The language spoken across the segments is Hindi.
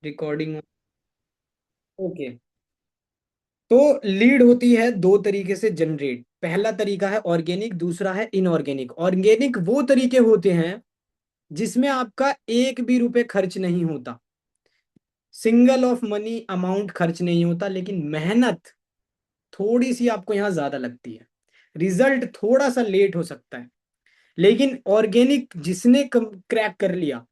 रिकॉर्डिंग। ओके। तो लीड होती है दो तरीके से जनरेट। पहला तरीका है ऑर्गेनिक, दूसरा है इनऑर्गेनिक। ऑर्गेनिक वो तरीके होते हैं जिसमें आपका एक भी रुपए खर्च नहीं होता, सिंगल ऑफ मनी अमाउंट खर्च नहीं होता, लेकिन मेहनत थोड़ी सी आपको यहां ज्यादा लगती है, रिजल्ट थोड़ा सा लेट हो सकता है। लेकिन ऑर्गेनिक जिसने क्रैक कर लिया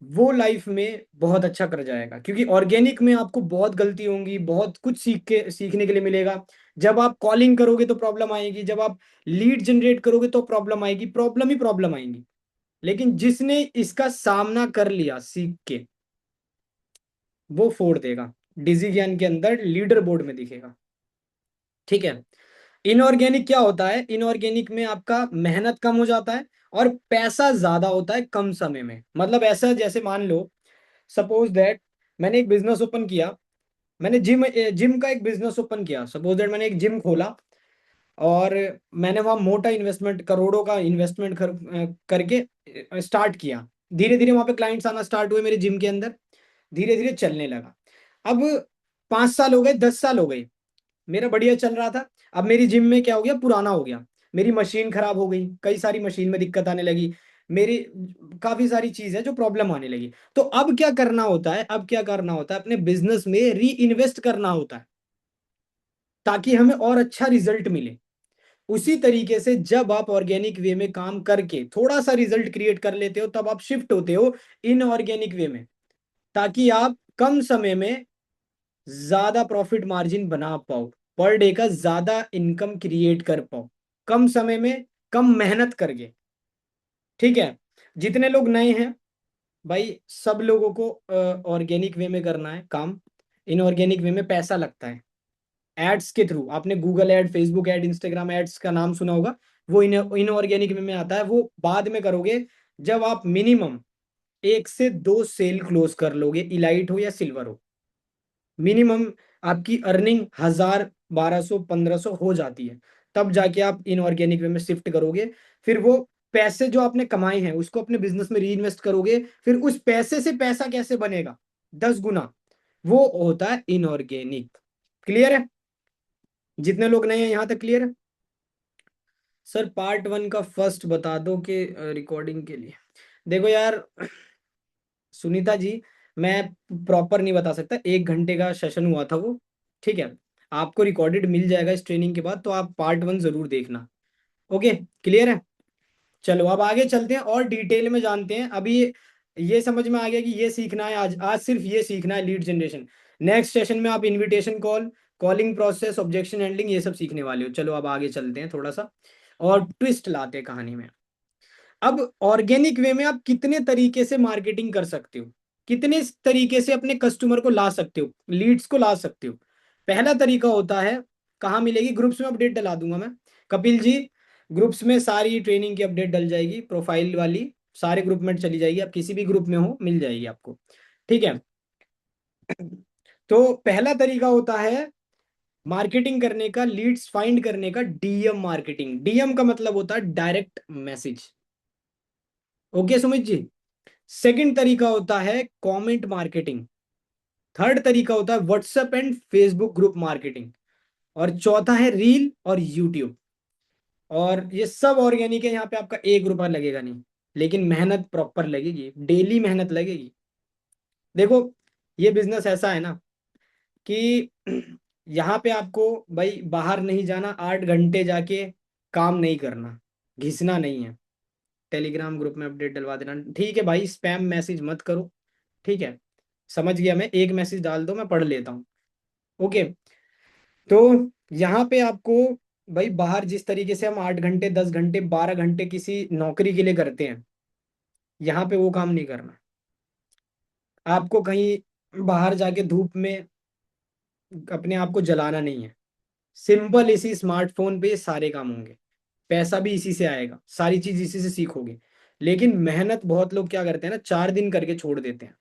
वो लाइफ में बहुत अच्छा कर जाएगा, क्योंकि ऑर्गेनिक में आपको बहुत गलती होंगी, बहुत कुछ सीखने के लिए मिलेगा। जब आप कॉलिंग करोगे तो प्रॉब्लम आएगी, जब आप लीड जनरेट करोगे तो प्रॉब्लम आएगी, प्रॉब्लम ही प्रॉब्लम आएंगी। लेकिन जिसने इसका सामना कर लिया सीख के, वो फोड़ देगा, डिजी ज्ञान के अंदर लीडर बोर्ड में दिखेगा। ठीक है। इनऑर्गेनिक क्या होता है? इनऑर्गेनिक में आपका मेहनत कम हो जाता है और पैसा ज्यादा होता है कम समय में। मतलब ऐसा, जैसे मान लो, सपोज दैट मैंने एक बिजनेस ओपन किया, मैंने जिम जिम का एक बिजनेस ओपन किया। सपोज दैट मैंने एक जिम खोला और मैंने वहां मोटा इन्वेस्टमेंट, करोड़ों का इन्वेस्टमेंट करके स्टार्ट किया। धीरे धीरे वहां पे क्लाइंट्स आना स्टार्ट हुए मेरे जिम के अंदर, धीरे धीरे चलने लगा। अब 5 साल हो गए, 10 साल हो गए, मेरा बढ़िया चल रहा था। अब मेरी जिम में क्या हो गया, पुराना हो गया, मेरी मशीन खराब हो गई, कई सारी मशीन में दिक्कत आने लगी, मेरी काफी सारी चीज है जो प्रॉब्लम आने लगी। तो अब क्या करना होता है, अब क्या करना होता है, अपने बिजनेस में री इन्वेस्ट करना होता है ताकि हमें और अच्छा रिजल्ट मिले। उसी तरीके से जब आप ऑर्गेनिक वे में काम करके थोड़ा सा रिजल्ट क्रिएट कर लेते हो, तब आप शिफ्ट होते हो इनऑर्गेनिक वे में, ताकि आप कम समय में ज्यादा प्रॉफिट मार्जिन बना पाओ, पर डे का ज्यादा इनकम क्रिएट कर पाओ, कम समय में कम मेहनत करके। ठीक है। जितने लोग नए हैं भाई, सब लोगों को ऑर्गेनिक वे में करना है काम। इनऑर्गेनिक वे में पैसा लगता है एड्स के थ्रू। आपने Google ad, Facebook ad, Instagram ads का नाम सुना होगा, वो इनऑर्गेनिक वे में आता है। वो बाद में करोगे जब आप मिनिमम 1 से 2 सेल क्लोज कर लोगे, इलाइट हो या सिल्वर हो। मिनिमम आपकी अर्निंग 1000, 1200, 1500 हो जाती है, तब जाके आप इनऑर्गेनिक वे में शिफ्ट करोगे। फिर वो पैसे जो आपने कमाए हैं उसको अपने बिजनेस में री इन्वेस्ट करोगे। फिर उस पैसे से पैसा कैसे बनेगा 10 गुना, वो होता है इनऑर्गेनिक। क्लियर है? जितने लोग नए हैं यहां तक क्लियर है? सर पार्ट 1 का फर्स्ट बता दो कि रिकॉर्डिंग के लिए। देखो यार सुनीता जी, मैं प्रॉपर नहीं बता सकता, 1 घंटे का सेशन हुआ था वो। ठीक है। आपको रिकॉर्डेड मिल जाएगा इस ट्रेनिंग के बाद, तो आप पार्ट 1 जरूर देखना। ओके। क्लियर है? चलो अब आगे चलते हैं और डिटेल में जानते हैं। अभी ये समझ में आ गया कि ये सीखना है, आज आज सिर्फ ये सीखना है लीड जनरेशन। नेक्स्ट सेशन में आप invitation call, calling process, objection handling, ये सब सीखने वाले हो। चलो अब आगे चलते हैं थोड़ा सा और ट्विस्ट लाते हैं कहानी में। अब ऑर्गेनिक वे में आप कितने तरीके से मार्केटिंग कर सकते हो, कितने तरीके से अपने कस्टमर को ला सकते हो, लीड्स को ला सकते हो। पहला तरीका होता है, कहाँ मिलेगी, ग्रुप्स में अपडेट डला दूंगा मैं, कपिल जी। ग्रुप्स में सारी ट्रेनिंग की अपडेट डल जाएगी, प्रोफाइल वाली सारे ग्रुप में चली जाएगी, आप किसी भी ग्रुप में हो मिल जाएगी आपको। ठीक है। तो पहला तरीका होता है मार्केटिंग करने का, लीड्स फाइंड करने का, डीएम मार्केटिंग। डीएम का मतलब होता है direct message. Okay Sumit ji. Second तरीका होता है कमेंट मार्केटिंग। थर्ड तरीका होता है WhatsApp and Facebook group marketing. और चौथा है रील और यूट्यूब। और ये सब ऑर्गेनिक है, यहाँ पे आपका 1 रुपया लगेगा नहीं, लेकिन मेहनत प्रॉपर लगेगी, डेली मेहनत लगेगी। देखो ये बिजनेस ऐसा है ना कि यहाँ पे आपको भाई बाहर नहीं जाना, 8 घंटे जाके काम नहीं करना, घिसना नहीं है। टेलीग्राम ग्रुप में अपडेट डलवा देना, ठीक है भाई, स्पैम मैसेज मत करो। ठीक है, समझ गया मैं, एक मैसेज डाल दो मैं पढ़ लेता हूँ। ओके। तो यहाँ पे आपको भाई बाहर जिस तरीके से हम 8 घंटे, 10 घंटे, 12 घंटे किसी नौकरी के लिए करते हैं, यहाँ पे वो काम नहीं करना। आपको कहीं बाहर जाके धूप में अपने आप को जलाना नहीं है। सिंपल इसी स्मार्टफोन पे ये सारे काम होंगे, पैसा भी इसी से आएगा, सारी चीज इसी से सीखोगे। लेकिन मेहनत बहुत लोग क्या करते हैं ना, 4 दिन करके छोड़ देते हैं।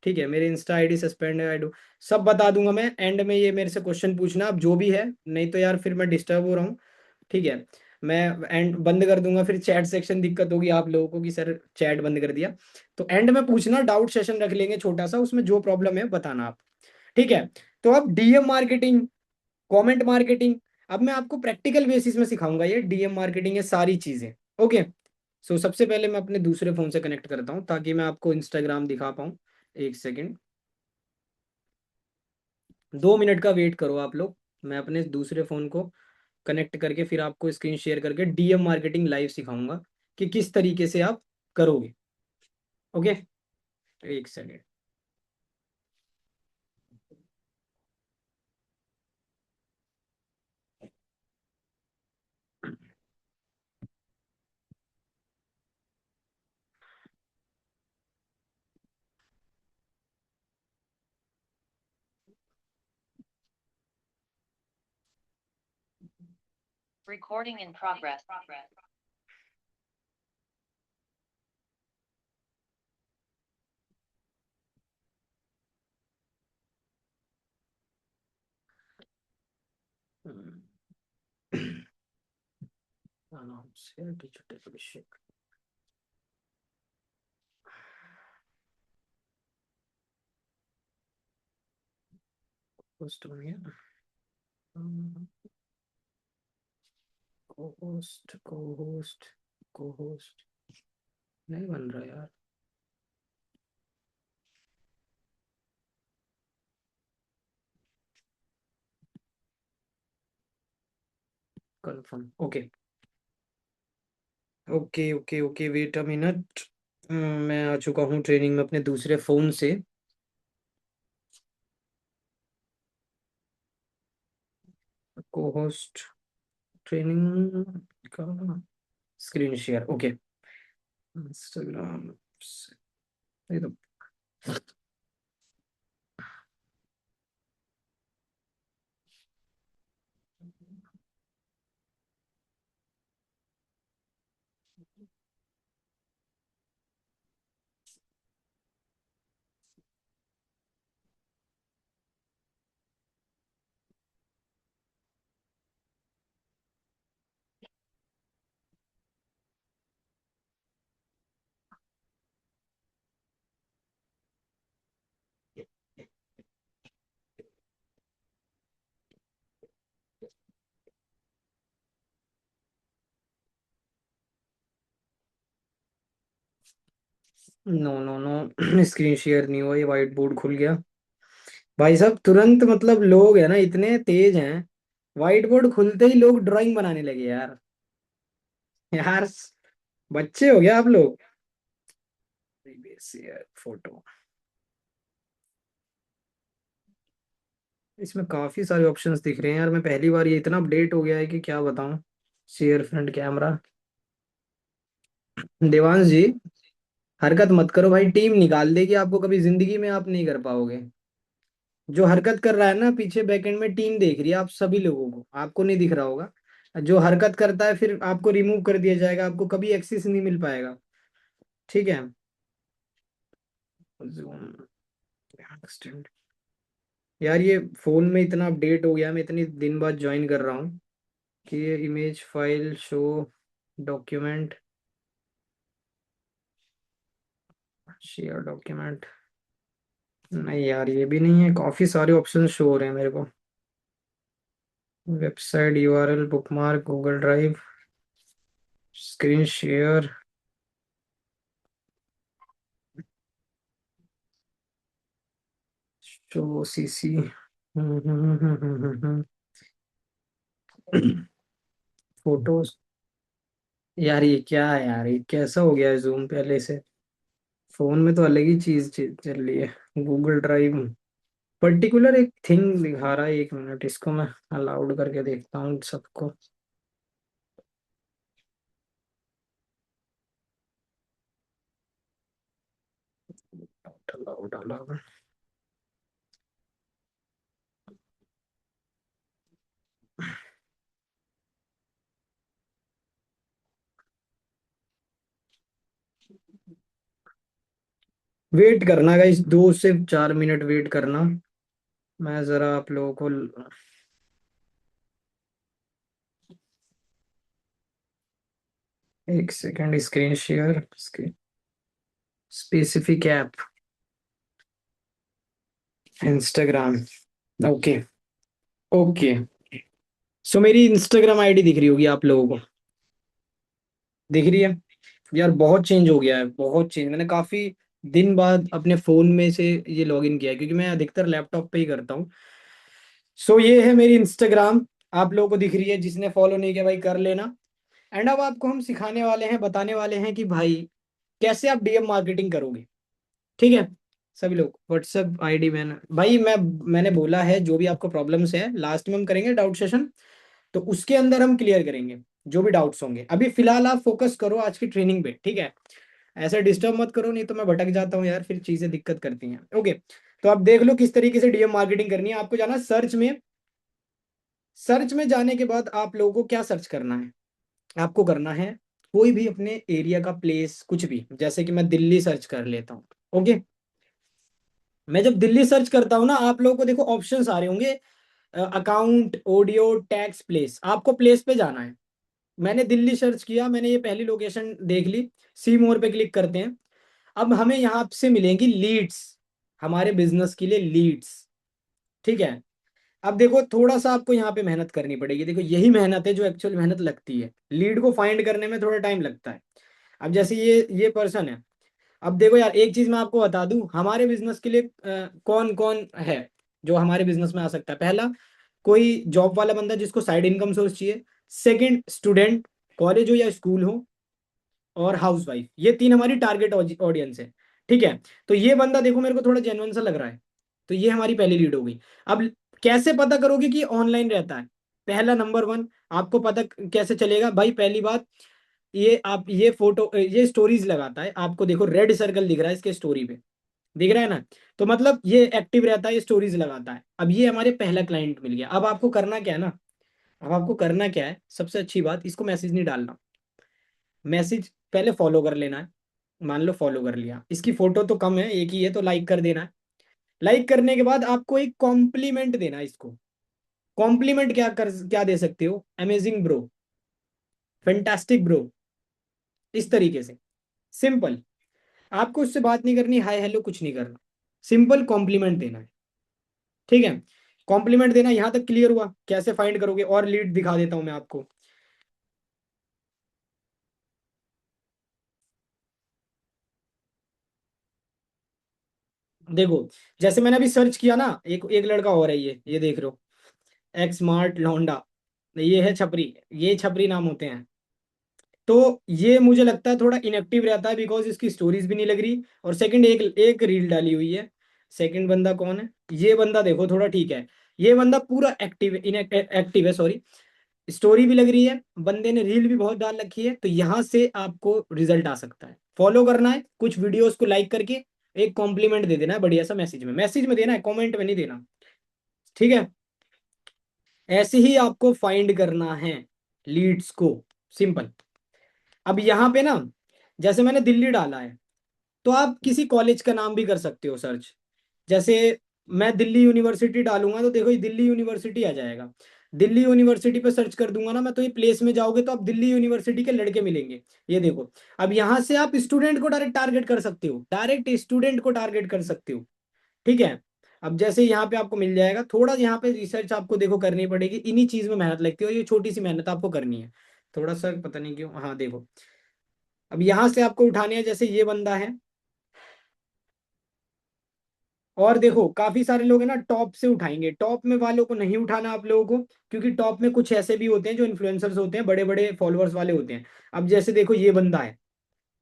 ठीक है, मेरे इंस्टा आईडी सस्पेंड है, आई डू, सब बता दूंगा मैं एंड में। ये मेरे से क्वेश्चन पूछना अब जो भी है, नहीं तो यार फिर मैं डिस्टर्ब हो रहा हूँ। ठीक है। मैं एंड बंद कर दूंगा, फिर चैट सेक्शन दिक्कत होगी आप लोगों को कि सर चैट बंद कर दिया। तो एंड में पूछना, डाउट सेशन रख लेंगे छोटा सा, उसमें जो प्रॉब्लम है बताना आप। ठीक है। तो अब डीएम मार्केटिंग, कमेंट मार्केटिंग, अब मैं आपको प्रैक्टिकल बेसिस में सिखाऊंगा ये डीएम मार्केटिंग, ये सारी चीजें। ओके। सो सबसे पहले मैं अपने दूसरे फोन से कनेक्ट करता हूँ ताकि मैं आपको इंस्टाग्राम दिखा पाऊँ। एक सेकेंड, 2 मिनट का वेट करो आप लोग। मैं अपने दूसरे फोन को कनेक्ट करके फिर आपको स्क्रीन शेयर करके डीएम मार्केटिंग लाइव सिखाऊंगा कि किस तरीके से आप करोगे। ओके। एक second. Recording in progress. Digital Abhishek post बन गया। को होस्ट, को होस्ट, को होस्ट नहीं बन रहा यार। Confirm. Okay okay okay okay, wait a minute. मैं आ चुका हूँ ट्रेनिंग में अपने दूसरे फोन से। को होस्ट ट्रेनिंग का स्क्रीन शेयर। ओके। इंस्टाग्राम से, ये तो no no no, screen share नहीं हुआ, ये वाइट बोर्ड खुल गया। भाई साहब तुरंत, मतलब लोग है ना इतने तेज हैं, व्हाइट बोर्ड खुलते ही लोग ड्राइंग बनाने लगे यार। यार बच्चे हो गया आप लोग। प्रीवियस ईयर फोटो, इसमें काफी सारे ऑप्शंस दिख रहे हैं यार। मैं पहली बार, ये इतना अपडेट हो गया है कि क्या बताऊं। Share front camera. Devansh ji, हरकत मत करो भाई, टीम निकाल देगी आपको, कभी जिंदगी में आप नहीं कर पाओगे। जो हरकत कर रहा है ना पीछे बैकएंड में, टीम देख रही है आप सभी लोगों को, आपको नहीं दिख रहा होगा। जो हरकत करता है फिर आपको रिमूव कर दिया जाएगा, आपको कभी एक्सेस नहीं मिल पाएगा। ठीक है। Zoom, extend। यार ये फोन में इतना अपडेट हो गया, मैं इतनी दिन बाद ज्वाइन कर रहा हूँ कि ये image file show document, share document, नहीं यार ये भी नहीं है। काफी सारे ऑप्शन शो हो रहे हैं मेरे को। Website URL, bookmark, Google drive, screen share, show CC, photos. यार ये क्या है यार, ये कैसा हो गया है जूम पहले से। फोन में तो अलग ही चीज चल रही है। गूगल ड्राइव पर्टिकुलर एक थिंग दिखा रहा है, 1 मिनट, इसको मैं अलाउड करके देखता हूँ सबको। Allowed allowed. वेट करना गाइस, 2 से 4 मिनट वेट करना। मैं जरा आप लोगों को एक second, screen share, specific app, Instagram. Okay. Okay. So मेरी इंस्टाग्राम आईडी दिख रही होगी आप लोगों को, दिख रही है? यार बहुत चेंज हो गया है, बहुत चेंज। मैंने काफी दिन बाद अपने फोन में से ये लॉगिन किया है, क्योंकि मैं अधिकतर लैपटॉप पे ही करता हूँ। सो ये है मेरी इंस्टाग्राम, आप लोगों को दिख रही है। जिसने फॉलो नहीं किया भाई कर लेना। एंड अब आपको हम सिखाने वाले हैं, बताने वाले हैं कि भाई कैसे आप डीएम मार्केटिंग करोगे। ठीक है? सभी लोग व्हाट्सएप आईडी, मैंने बोला है जो भी आपको प्रॉब्लम्स है लास्ट में हम करेंगे डाउट सेशन, तो उसके अंदर हम क्लियर करेंगे जो भी डाउट्स होंगे। अभी फिलहाल आप फोकस करो आज की ट्रेनिंग पे, ठीक है? ऐसे डिस्टर्ब मत करो, नहीं तो मैं भटक जाता हूँ यार, फिर चीजें दिक्कत करती हैं। ओके। तो आप देख लो किस तरीके से डीएम मार्केटिंग करनी है। आपको जाना सर्च में, सर्च में जाने के बाद आप लोगों को क्या सर्च करना है? आपको करना है कोई भी अपने एरिया का प्लेस, कुछ भी। जैसे कि मैं दिल्ली सर्च कर लेता हूँ। ओके। मैं जब दिल्ली सर्च करता हूँ ना, आप लोगों को देखो ऑप्शंस आ रहे होंगे, अकाउंट, ऑडियो, टैक्स, प्लेस। आपको प्लेस पे जाना है। मैंने दिल्ली सर्च किया, मैंने ये पहली लोकेशन देख ली। सी मोर पे क्लिक करते हैं। अब हमें यहाँ से मिलेंगी लीड्स, हमारे बिजनेस के लिए लीड्स। ठीक है? अब देखो थोड़ा सा आपको यहाँ पे मेहनत करनी पड़ेगी। देखो यही मेहनत है जो एक्चुअल मेहनत लगती है, लीड को फाइंड करने में थोड़ा टाइम लगता है। अब जैसे ये पर्सन है। अब देखो यार, एक चीज मैं आपको बता दूं, हमारे बिजनेस के लिए कौन कौन है जो हमारे बिजनेस में आ सकता है। पहला, कोई जॉब वाला बंदा जिसको साइड इनकम सोर्स चाहिए। सेकंड, स्टूडेंट, कॉलेज हो या स्कूल हो। और हाउसवाइफ। ये तीन हमारी टारगेट ऑडियंस है। ठीक है? तो ये बंदा देखो मेरे को थोड़ा जेन्युइन सा लग रहा है, तो ये हमारी पहली लीड हो गई। अब कैसे पता करोगे कि ऑनलाइन रहता है? पहला, नंबर वन, आपको पता कैसे चलेगा भाई? पहली बात, ये आप ये फोटो, ये स्टोरीज लगाता है। आपको देखो रेड सर्कल दिख रहा है इसके स्टोरी पे, दिख रहा है ना? तो मतलब ये एक्टिव रहता है, ये स्टोरीज लगाता है। अब ये हमारे पहला क्लाइंट मिल गया। अब आपको करना क्या है ना, अब आपको करना क्या है, सबसे अच्छी बात, इसको मैसेज नहीं डालना। मैसेज पहले फॉलो कर लेना है। मान लो फॉलो कर लिया, इसकी फोटो तो कम है, एक ही है, तो लाइक कर देना है। लाइक करने के बाद आपको एक कॉम्प्लीमेंट देना है इसको। कॉम्प्लीमेंट क्या दे सकते हो? अमेजिंग ब्रो, फैंटास्टिक ब्रो, इस तरीके से। सिंपल। आपको उससे बात नहीं करनी, हाय हेलो कुछ नहीं करना, सिंपल कॉम्प्लीमेंट देना है। ठीक है? कॉम्प्लीमेंट देना, यहां तक क्लियर हुआ? कैसे फाइंड करोगे, और लीड दिखा देता हूं मैं आपको। देखो, जैसे मैंने अभी सर्च किया ना, एक एक लड़का और है, ये देख रहे हो, एक्स स्मार्ट लौंडा, ये है छपरी, ये छपरी नाम होते हैं। तो ये मुझे लगता है थोड़ा इनएक्टिव रहता है, बिकॉज इसकी स्टोरीज भी नहीं लग रही, और सेकंड एक एक रील डाली हुई है। सेकंड बंदा कौन है? ये बंदा देखो थोड़ा ठीक है, ये बंदा पूरा एक्टिव एक्टिव है, सॉरी। स्टोरी भी लग रही है, बंदे ने रील भी बहुत डाल रखी है, तो यहाँ से आपको रिजल्ट आ सकता है। फॉलो करना है, कुछ वीडियोस को लाइक करके एक कॉम्प्लीमेंट दे देना है बढ़िया सा, मैसेज में देना है, कमेंट में नहीं देना। ठीक है? ऐसे ही आपको फाइंड करना है लीड्स को, सिंपल। अब यहाँ पे ना, जैसे मैंने दिल्ली डाला है, तो आप किसी कॉलेज का नाम भी कर सकते हो सर्च। जैसे मैं दिल्ली यूनिवर्सिटी डालूंगा, तो देखो ये दिल्ली यूनिवर्सिटी आ जाएगा। दिल्ली यूनिवर्सिटी पे सर्च कर दूंगा ना मैं, तो ये प्लेस में जाओगे तो आप दिल्ली यूनिवर्सिटी के लड़के मिलेंगे। ये देखो। अब यहाँ से आप स्टूडेंट को डायरेक्ट टारगेट कर सकते हो, डायरेक्ट स्टूडेंट को टारगेट कर सकते हो। ठीक है? अब जैसे यहाँ पे आपको मिल जाएगा, थोड़ा यहाँ पे रिसर्च आपको देखो करनी पड़ेगी, इन्हीं चीज में मेहनत लगती है, और ये छोटी सी मेहनत आपको करनी है। थोड़ा सा पता नहीं क्यों, हाँ देखो। अब यहाँ से आपको उठाने हैं, जैसे ये बंदा है, और देखो काफी सारे लोग हैं ना टॉप से उठाएंगे, टॉप में वालों को नहीं उठाना आप लोगों को, क्योंकि टॉप में कुछ ऐसे भी होते हैं जो इन्फ्लुएंसर्स होते हैं, बड़े बड़े फॉलोअर्स वाले होते हैं। अब जैसे देखो ये बंदा है,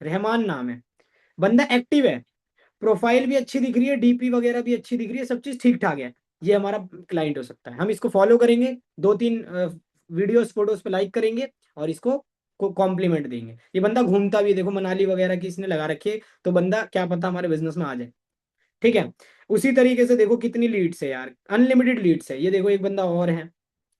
रहमान नाम है, बंदा एक्टिव है, प्रोफाइल भी अच्छी दिख रही है, डीपी वगैरह भी अच्छी दिख रही है, सब चीज ठीक ठाक है। ये हमारा क्लाइंट हो सकता है। हम इसको फॉलो करेंगे, दो तीन वीडियोस फोटोज पे लाइक करेंगे, और इसको को कॉम्प्लीमेंट देंगे। ये बंदा घूमता भी है, देखो मनाली वगैरह की इसने लगा रखी है, तो बंदा क्या पता हमारे बिजनेस में आ जाए। ठीक है? उसी तरीके से देखो कितनी लीड्स है यार, अनलिमिटेड लीड्स है। ये देखो एक बंदा और है,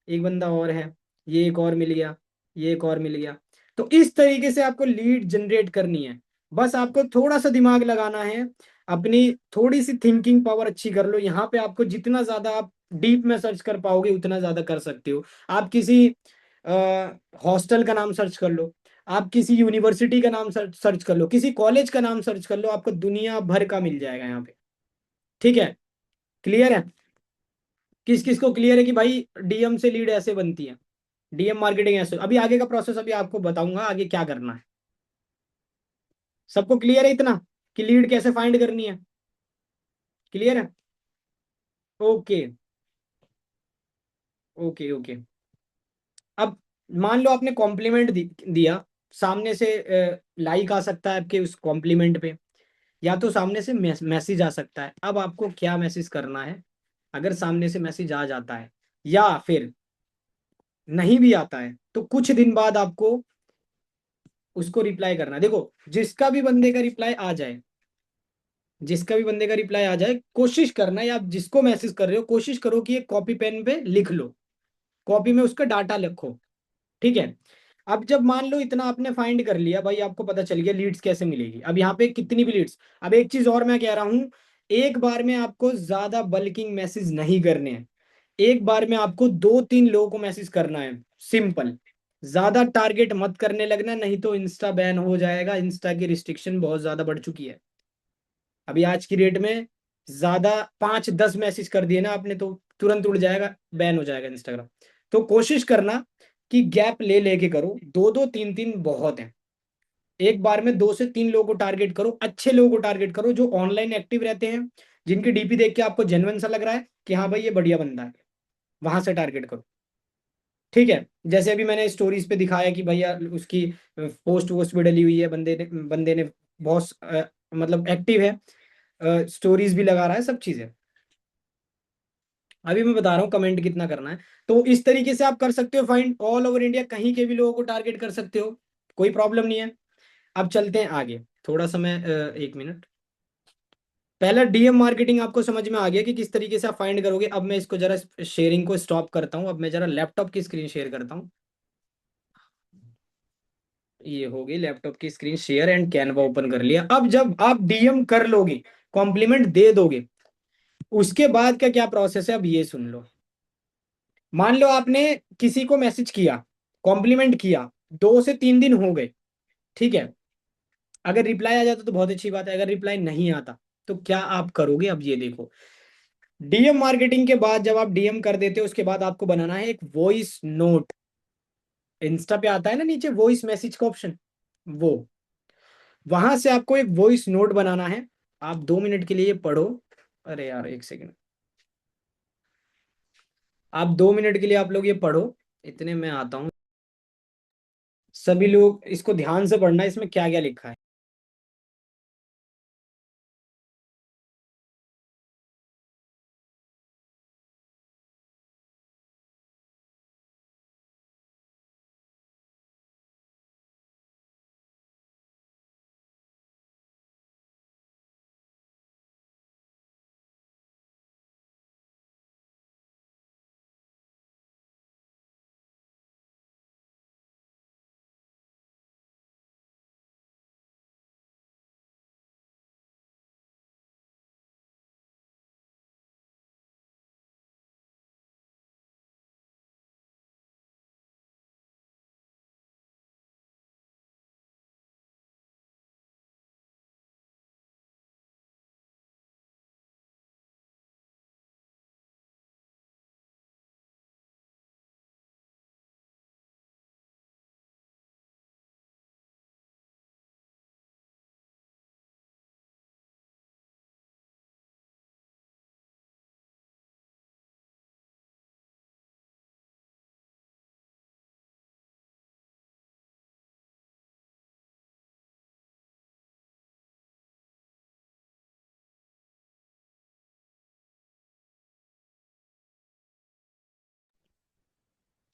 एक बंदा और है, ये एक और मिल गया, ये एक और मिल गया। तो इस तरीके से आपको लीड जनरेट करनी है। बस आपको थोड़ा सा दिमाग लगाना है, अपनी थोड़ी सी थिंकिंग पावर अच्छी कर लो। यहाँ पे आपको जितना ज्यादा आप डीप में सर्च कर पाओगे उतना ज्यादा कर सकते हो। आप किसी हॉस्टल का नाम सर्च कर लो, आप किसी यूनिवर्सिटी का नाम सर्च कर लो, किसी कॉलेज का नाम सर्च कर लो, आपको दुनिया भर का मिल जाएगा यहाँ पे। ठीक है, क्लियर है? किस किस को क्लियर है कि भाई डीएम से लीड ऐसे बनती है, डीएम मार्केटिंग ऐसे? अभी आगे का प्रोसेस अभी आपको बताऊंगा आगे क्या करना है। सबको क्लियर है इतना कि लीड कैसे फाइंड करनी है? क्लियर है? Okay okay okay. अब मान लो आपने कॉम्प्लीमेंट दिया, सामने से लाइक आ सकता है आपके उस कॉम्प्लीमेंट पे, या तो सामने से मैसेज आ सकता है। अब आपको क्या मैसेज करना है? अगर सामने से मैसेज आ जाता है या फिर नहीं भी आता है, तो कुछ दिन बाद आपको उसको रिप्लाई करना है। देखो, जिसका भी बंदे का रिप्लाई आ जाए, जिसका भी बंदे का रिप्लाई आ जाए, कोशिश करना, या आप जिसको मैसेज कर रहे हो कोशिश करो कि एक कॉपी पेन पे लिख लो, कॉपी में उसका डाटा लिखो। ठीक है? अब जब मान लो इतना आपने फाइंड कर लिया भाई, आपको पता चल गया लीड्स कैसे मिलेगी, अब यहाँ पे कितनी भी लीड्स। अब एक चीज और मैं कह रहा हूँ, एक बार में आपको ज्यादा बल्किंग मैसेज नहीं करने हैं। एक बार में आपको 2-3 लोगों को मैसेज करना है, सिंपल। ज्यादा टारगेट मत करने लगना, नहीं तो इंस्टा बैन हो जाएगा। इंस्टा की रिस्ट्रिक्शन बहुत ज्यादा बढ़ चुकी है अभी आज की डेट में। ज्यादा 5-10 मैसेज कर दिए ना आपने तो तुरंत उड़ जाएगा, बैन हो जाएगा इंस्टाग्राम। तो कोशिश करना कि गैप ले लेके करो, 2-2 3-3 बहुत है। एक बार में 2 से 3 लोगों को टारगेट करो, अच्छे लोगों को टारगेट करो जो ऑनलाइन एक्टिव रहते हैं, जिनकी डीपी देख के आपको जेन्युइन सा लग रहा है कि हाँ भाई ये बढ़िया बंदा है, वहां से टारगेट करो। ठीक है? जैसे अभी मैंने स्टोरीज पे दिखाया कि भैया उसकी पोस्ट वोस्ट भी डली हुई है, बंदे ने बहुत मतलब एक्टिव है, स्टोरीज भी लगा रहा है, सब चीजें। अभी मैं बता रहा हूँ कमेंट कितना करना है। तो इस तरीके से आप कर सकते हो फाइंड, ऑल ओवर इंडिया कहीं के भी लोगों को टारगेट कर सकते हो, कोई प्रॉब्लम नहीं है। अब चलते हैं आगे। थोड़ा सा मैं 1 मिनट। पहला डीएम मार्केटिंग आपको समझ में आ गया कि किस तरीके से आप फाइंड करोगे। अब मैं इसको जरा शेयरिंग को स्टॉप करता हूँ, अब मैं जरा लैपटॉप की स्क्रीन शेयर करता हूँ। ये हो गई लैपटॉप की screen share and Canva open कर लिया। अब जब आप डीएम कर लोगे, कॉम्प्लीमेंट दे दोगे, उसके बाद का क्या प्रोसेस है अब ये सुन लो। मान लो आपने किसी को मैसेज किया, कॉम्प्लीमेंट किया, 2 से 3 दिन हो गए। ठीक है? अगर रिप्लाई आ जाता तो बहुत अच्छी बात है, अगर रिप्लाई नहीं आता तो क्या आप करोगे अब ये देखो। डीएम मार्केटिंग के बाद जब आप डीएम कर देते हो, उसके बाद आपको बनाना है एक वॉइस नोट। इंस्टा पे आता है ना नीचे वॉइस मैसेज का ऑप्शन, वो वहां से आपको एक वॉइस नोट बनाना है। आप 2 मिनट के लिए पढ़ो। अरे यार 1 सेकेंड। आप 2 मिनट के लिए आप लोग ये पढ़ो, इतने में आता हूँ। सभी लोग इसको ध्यान से पढ़ना, इसमें क्या क्या लिखा है।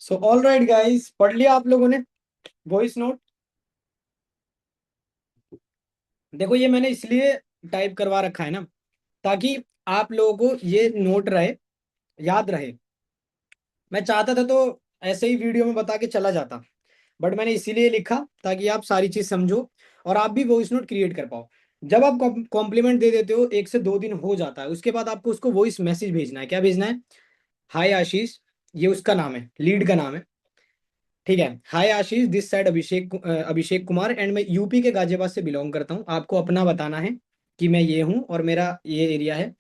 सो ऑल राइट गाइस, पढ़ लिया आप लोगों ने वॉइस नोट? देखो ये मैंने इसलिए टाइप करवा रखा है ना, ताकि आप लोगों को ये नोट रहे, याद रहे। मैं चाहता था तो ऐसे ही वीडियो में बता के चला जाता, बट मैंने इसीलिए लिखा ताकि आप सारी चीज समझो और आप भी वॉइस नोट क्रिएट कर पाओ। जब आप कॉम्प्लीमेंट दे देते हो, 1 से 2 दिन हो जाता है, उसके बाद आपको उसको वॉइस मैसेज भेजना है। क्या भेजना है? हाय आशीष, ये उसका नाम है, लीड का नाम है। ठीक है। Hi Ashish, this side Abhishek Kumar, and मैं यूपी के गाजियाबाद से बिलोंग करता हूँ। आपको अपना बताना है कि मैं ये हूँ और मेरा ये एरिया है।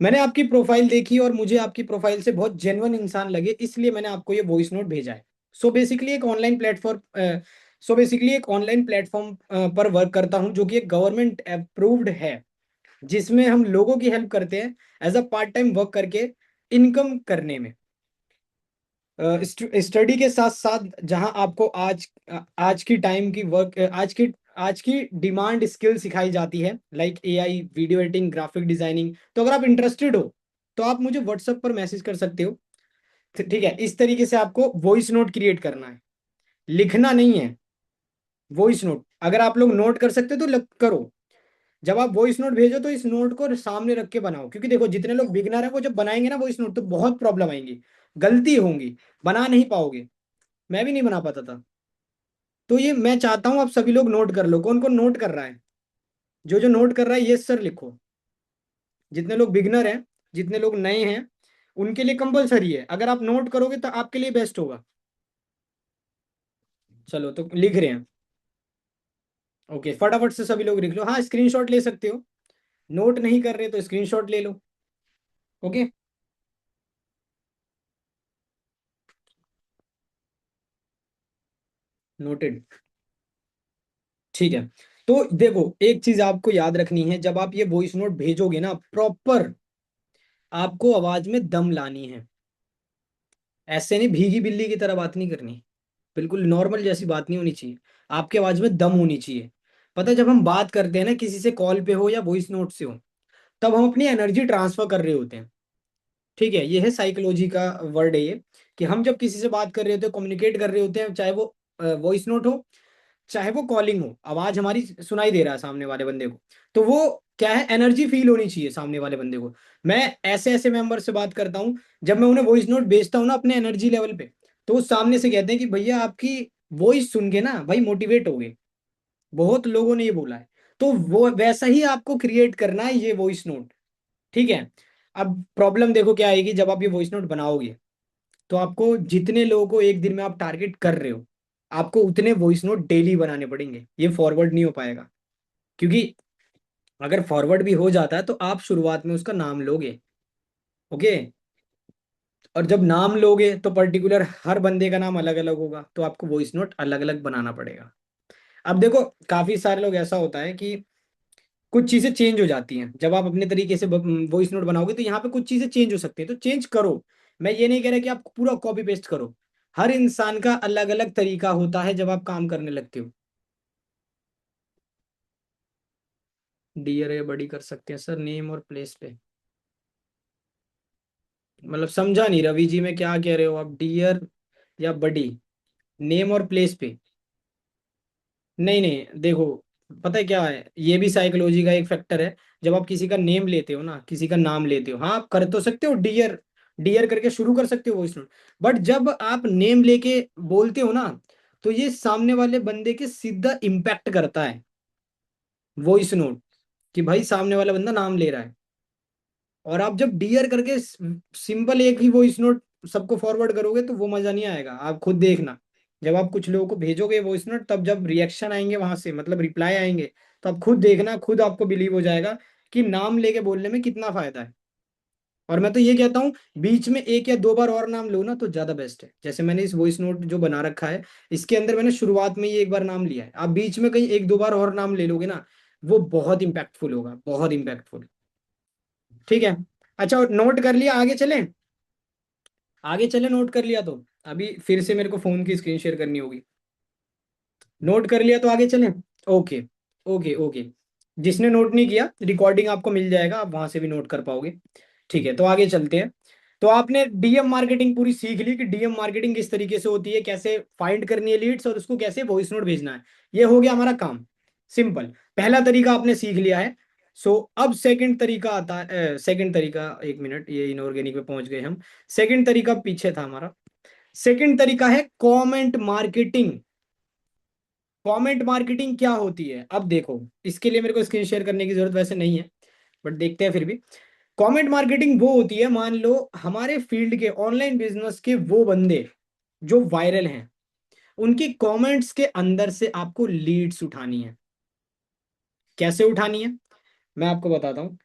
मैंने आपकी प्रोफाइल देखी और मुझे आपकी प्रोफाइल से बहुत जेन्युइन इंसान लगे, इसलिए मैंने आपको ये वॉइस नोट भेजा है। सो बेसिकली एक ऑनलाइन प्लेटफॉर्म पर वर्क करता हूँ, जो कि एक गवर्नमेंट अप्रूव्ड है, जिसमें हम लोगों की हेल्प करते हैं as a part time work करके इनकम करने में। स्टडी के साथ साथ जहां आपको आज की टाइम की वर्क आज की डिमांड स्किल सिखाई जाती है, like AI, video editing, graphic designing. तो अगर आप इंटरेस्टेड हो तो आप मुझे व्हाट्सएप पर मैसेज कर सकते हो। ठीक है, इस तरीके से आपको वॉइस नोट क्रिएट करना है, लिखना नहीं है। वॉइस नोट अगर आप लोग नोट कर सकते हो तो करो। जब आप वॉइस नोट भेजो तो इस नोट को सामने रख के बनाओ, क्योंकि देखो जितने लोग बिगनर है वो जब बनाएंगे ना वॉइस नोट तो बहुत प्रॉब्लम आएंगी, गलती होंगी, बना नहीं पाओगे। मैं भी नहीं बना पाता था। तो ये मैं चाहता हूं आप सभी लोग नोट कर लो। कौन कौन नोट कर रहा है? जो जो नोट कर रहा है ये सर लिखो। जितने लोग बिगनर हैं, जितने लोग नए हैं, उनके लिए कंपलसरी है। अगर आप नोट करोगे तो आपके लिए बेस्ट होगा। चलो तो लिख रहे हैं। ओके, फटाफट से सभी लोग लिख लो। हाँ, स्क्रीनशॉट ले सकते हो। नोट नहीं कर रहे तो स्क्रीनशॉट ले लो। Okay, noted. ठीक है। तो देखो, एक चीज आपको याद रखनी है, जब आप ये वॉइस नोट भेजोगे ना, प्रॉपर आपको आवाज में दम लानी है। ऐसे नहीं भीगी बिल्ली की तरह बात नहीं करनी, बिल्कुल नॉर्मल जैसी बात नहीं होनी चाहिए। आपके आवाज में दम होनी चाहिए। पता है, जब हम बात करते हैं ना किसी से, कॉल पे हो या वॉइस नोट से हो, तब हम अपनी एनर्जी ट्रांसफर कर रहे होते हैं। ठीक है, ये है साइकोलॉजी का वर्ड है ये, कि हम जब किसी से बात कर रहे होते हैं, कम्युनिकेट कर रहे होते हैं, चाहे वो वॉइस नोट हो, चाहे वो कॉलिंग हो, आवाज हमारी सुनाई दे रहा है सामने वाले बंदे को, तो वो क्या है, एनर्जी फील होनी चाहिए सामने वाले बंदे को। मैं ऐसे ऐसे मेंबर से बात करता हूँ, जब मैं उन्हें वॉइस नोट भेजता हूँ ना अपने एनर्जी लेवल पे, तो वो सामने से कहते हैं कि भैया आपकी वॉइस सुन के ना भाई मोटिवेट हो गए। बहुत लोगों ने ये बोला है। तो वो वैसा ही आपको क्रिएट करना है ये वॉइस नोट। ठीक है। अब प्रॉब्लम देखो क्या आएगी, जब आप ये वॉइस नोट बनाओगे तो आपको जितने लोगों को एक दिन में आप टारगेट कर रहे हो, आपको उतने वॉइस नोट डेली बनाने पड़ेंगे। ये फॉरवर्ड नहीं हो पाएगा, क्योंकि अगर फॉरवर्ड भी हो जाता है तो आप शुरुआत में उसका नाम लोगे। ओके। और जब नाम लोगे तो पर्टिकुलर हर बंदे का नाम अलग अलग होगा, तो आपको वॉइस नोट अलग अलग बनाना पड़ेगा। अब देखो, काफी सारे लोग ऐसा होता है कि कुछ चीजें चेंज हो जाती हैं जब आप अपने तरीके से वॉइस नोट बनाओगे, तो यहाँ पे कुछ चीजें चेंज हो सकती हैं, तो चेंज करो। मैं ये नहीं कह रहा कि आप पूरा कॉपी पेस्ट करो। हर इंसान का अलग अलग तरीका होता है जब आप काम करने लगते हो। डियर या बड़ी कर सकते हैं सर, नेम और प्लेस पे। मतलब समझा नहीं रवि जी, में क्या कह रहे हो आप, डियर या बड़ी, नेम और प्लेस पे? नहीं नहीं, देखो, पता है क्या है, ये भी साइकोलॉजी का एक फैक्टर है। जब आप किसी का नेम लेते हो ना, किसी का नाम लेते हो, हाँ आप कर तो सकते हो डियर, डियर करके शुरू कर सकते हो वॉइस नोट। बट जब आप नेम लेके बोलते हो ना, तो ये सामने वाले बंदे के सीधा इम्पैक्ट करता है वॉइस नोट, कि भाई सामने वाला बंदा नाम ले रहा है। और आप जब डियर करके सिंपल एक ही वॉइस नोट सबको फॉरवर्ड करोगे तो वो मजा नहीं आएगा। आप खुद देखना, जब आप कुछ लोगों को भेजोगे वॉइस नोट, तब जब रिएक्शन आएंगे वहां से, मतलब रिप्लाई आएंगे, तो आप खुद देखना, खुद आपको बिलीव हो जाएगा कि नाम लेके बोलने में कितना फायदा है। और मैं तो ये कहता हूँ, बीच में एक या दो बार और नाम लो ना तो ज्यादा बेस्ट है। जैसे मैंने इस वॉइस नोट जो बना रखा है, इसके अंदर मैंने शुरुआत में ही एक बार नाम लिया है, आप बीच में कहीं एक दो बार और नाम ले लोगे ना, वो बहुत इंपैक्टफुल होगा, बहुत इंपैक्टफुल। ठीक है। अच्छा, नोट कर लिया, आगे चलें? आगे चले, नोट कर लिया तो अभी फिर से मेरे को फोन की स्क्रीन शेयर करनी होगी। नोट कर लिया तो आगे चलें। Okay, okay, okay. जिसने नोट नहीं किया, रिकॉर्डिंग आपको मिल जाएगा, आप वहां से भी नोट कर पाओगे। ठीक है, तो आगे चलते हैं। तो आपने डीएम मार्केटिंग पूरी सीख ली कि डीएम मार्केटिंग किस तरीके से होती है, कैसे फाइंड करनी है लीड्स और उसको कैसे वॉइस नोट भेजना है। ये हो गया हमारा काम, सिंपल। पहला तरीका आपने सीख लिया है। सो अब सेकंड तरीका आता है। सेकंड तरीका, एक मिनट, ये इनऑर्गेनिक पे पहुंच गए हम। सेकंड तरीका पीछे था हमारा। सेकंड तरीका है कमेंट मार्केटिंग। कमेंट मार्केटिंग क्या होती है, अब देखो, इसके लिए मेरे को स्क्रीन शेयर करने की जरूरत वैसे नहीं है, बट देखते हैं फिर भी। कमेंट मार्केटिंग वो होती है, मान लो हमारे फील्ड के ऑनलाइन बिजनेस के वो बंदे जो वायरल हैं, उनकी कमेंट्स के अंदर से आपको लीड्स उठानी है। कैसे उठानी है, मैं आपको बताता हूँ।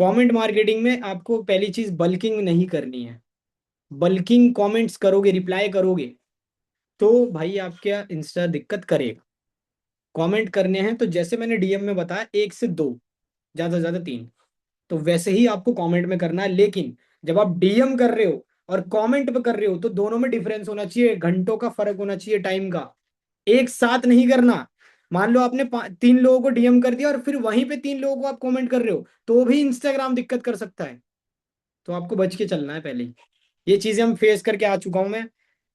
कमेंट मार्केटिंग में आपको पहली चीज बल्किंग नहीं करनी है। बल्किंग कमेंट्स करोगे, रिप्लाई करोगे, तो भाई आपके इंस्टा दिक्कत करेगा। कमेंट करने हैं तो जैसे मैंने डीएम में बताया, एक से दो, ज्यादा से ज्यादा तीन, तो वैसे ही आपको कमेंट में करना है। लेकिन जब आप डीएम कर रहे हो और कमेंट पे कर रहे हो, तो दोनों में डिफरेंस होना चाहिए, घंटों का फर्क होना चाहिए, टाइम का। एक साथ नहीं करना। मान लो आपने तीन लोगों को डीएम कर दिया और फिर वहीं पे तीन लोगों को आप कमेंट कर रहे हो, तो भी इंस्टाग्राम दिक्कत कर सकता है। तो आपको बच के चलना है पहले ही। ये चीजें हम फेस करके आ चुका हूं मैं।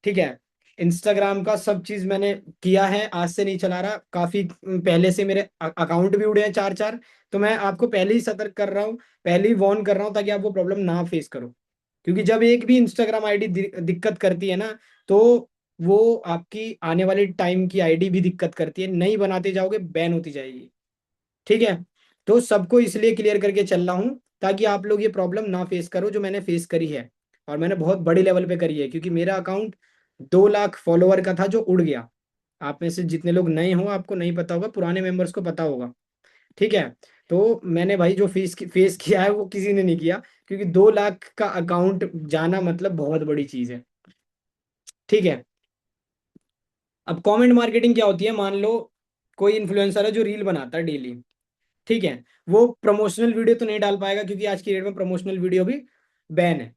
ठीक है, इंस्टाग्राम का सब चीज मैंने किया है, आज से नहीं चला रहा, काफी पहले से मेरे अकाउंट भी उड़े हैं चार चार। तो मैं आपको पहले ही सतर्क कर रहा हूँ, पहले ही वार्न कर रहा हूँ, ताकि आप वो प्रॉब्लम ना फेस करो। क्योंकि जब एक भी इंस्टाग्राम आईडी दिक्कत करती है ना, तो वो आपकी आने वाले टाइम की आईडी भी दिक्कत करती है, नहीं बनाते जाओगे बैन होती जाएगी। ठीक है, तो सबको इसलिए क्लियर करके चल रहा हूँ, ताकि आप लोग ये प्रॉब्लम ना फेस करो जो मैंने फेस करी है। और मैंने बहुत बड़ी लेवल पे करी है, क्योंकि मेरा अकाउंट 2 लाख फॉलोवर का था जो उड़ गया। आप में से जितने लोग नए हो आपको नहीं पता होगा, पुराने मेंबर्स को पता होगा। ठीक है, तो मैंने भाई जो फेस किया है वो किसी ने नहीं किया, क्योंकि 2 लाख का अकाउंट जाना मतलब बहुत बड़ी चीज है। ठीक है, अब कमेंट मार्केटिंग क्या होती है, मान लो कोई इन्फ्लुएंसर है जो रील बनाता है डेली। ठीक है, वो प्रमोशनल वीडियो तो नहीं डाल पाएगा, क्योंकि आज की डेट में प्रमोशनल वीडियो भी बैन है।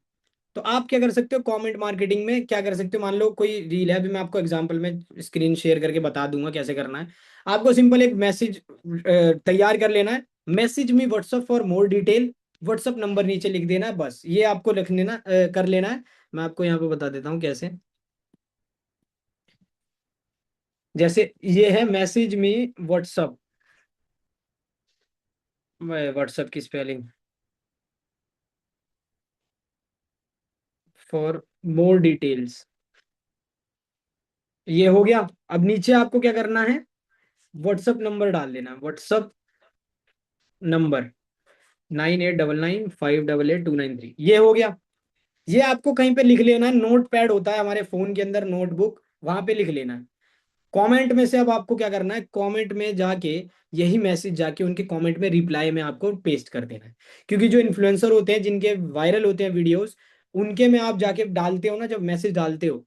तो आप क्या कर सकते हो कमेंट मार्केटिंग में, क्या कर सकते हो, मान लो कोई रील है, अभी मैं आपको एग्जांपल में स्क्रीन शेयर करके बता दूंगा कैसे करना है। आपको सिंपल एक मैसेज तैयार कर लेना है, message me WhatsApp for more detail, WhatsApp number नीचे लिख देना है, बस ये आपको लिख लेना कर लेना है। मैं आपको यहाँ पे बता देता हूँ कैसे। जैसे ये है मैसेज मी व्हाट्सअप, व्हाट्सअप की स्पेलिंग फॉर मोर डिटेल्स, ये हो गया। अब नीचे आपको क्या करना है, व्हाट्सअप नंबर डाल देना, व्हाट्सअप नंबर 9899588293, ये हो गया। ये आपको कहीं पे लिख लेना है, नोट पैड होता है हमारे फोन के अंदर, नोटबुक, वहां पे लिख लेना है। कमेंट में से अब आपको क्या करना है, कमेंट में जाके यही मैसेज जाके उनके कमेंट में रिप्लाई में आपको पेस्ट कर देना है। क्योंकि जो इन्फ्लुएंसर होते हैं जिनके वायरल होते हैं वीडियोस, उनके में आप जाके डालते हो ना, जब मैसेज डालते हो,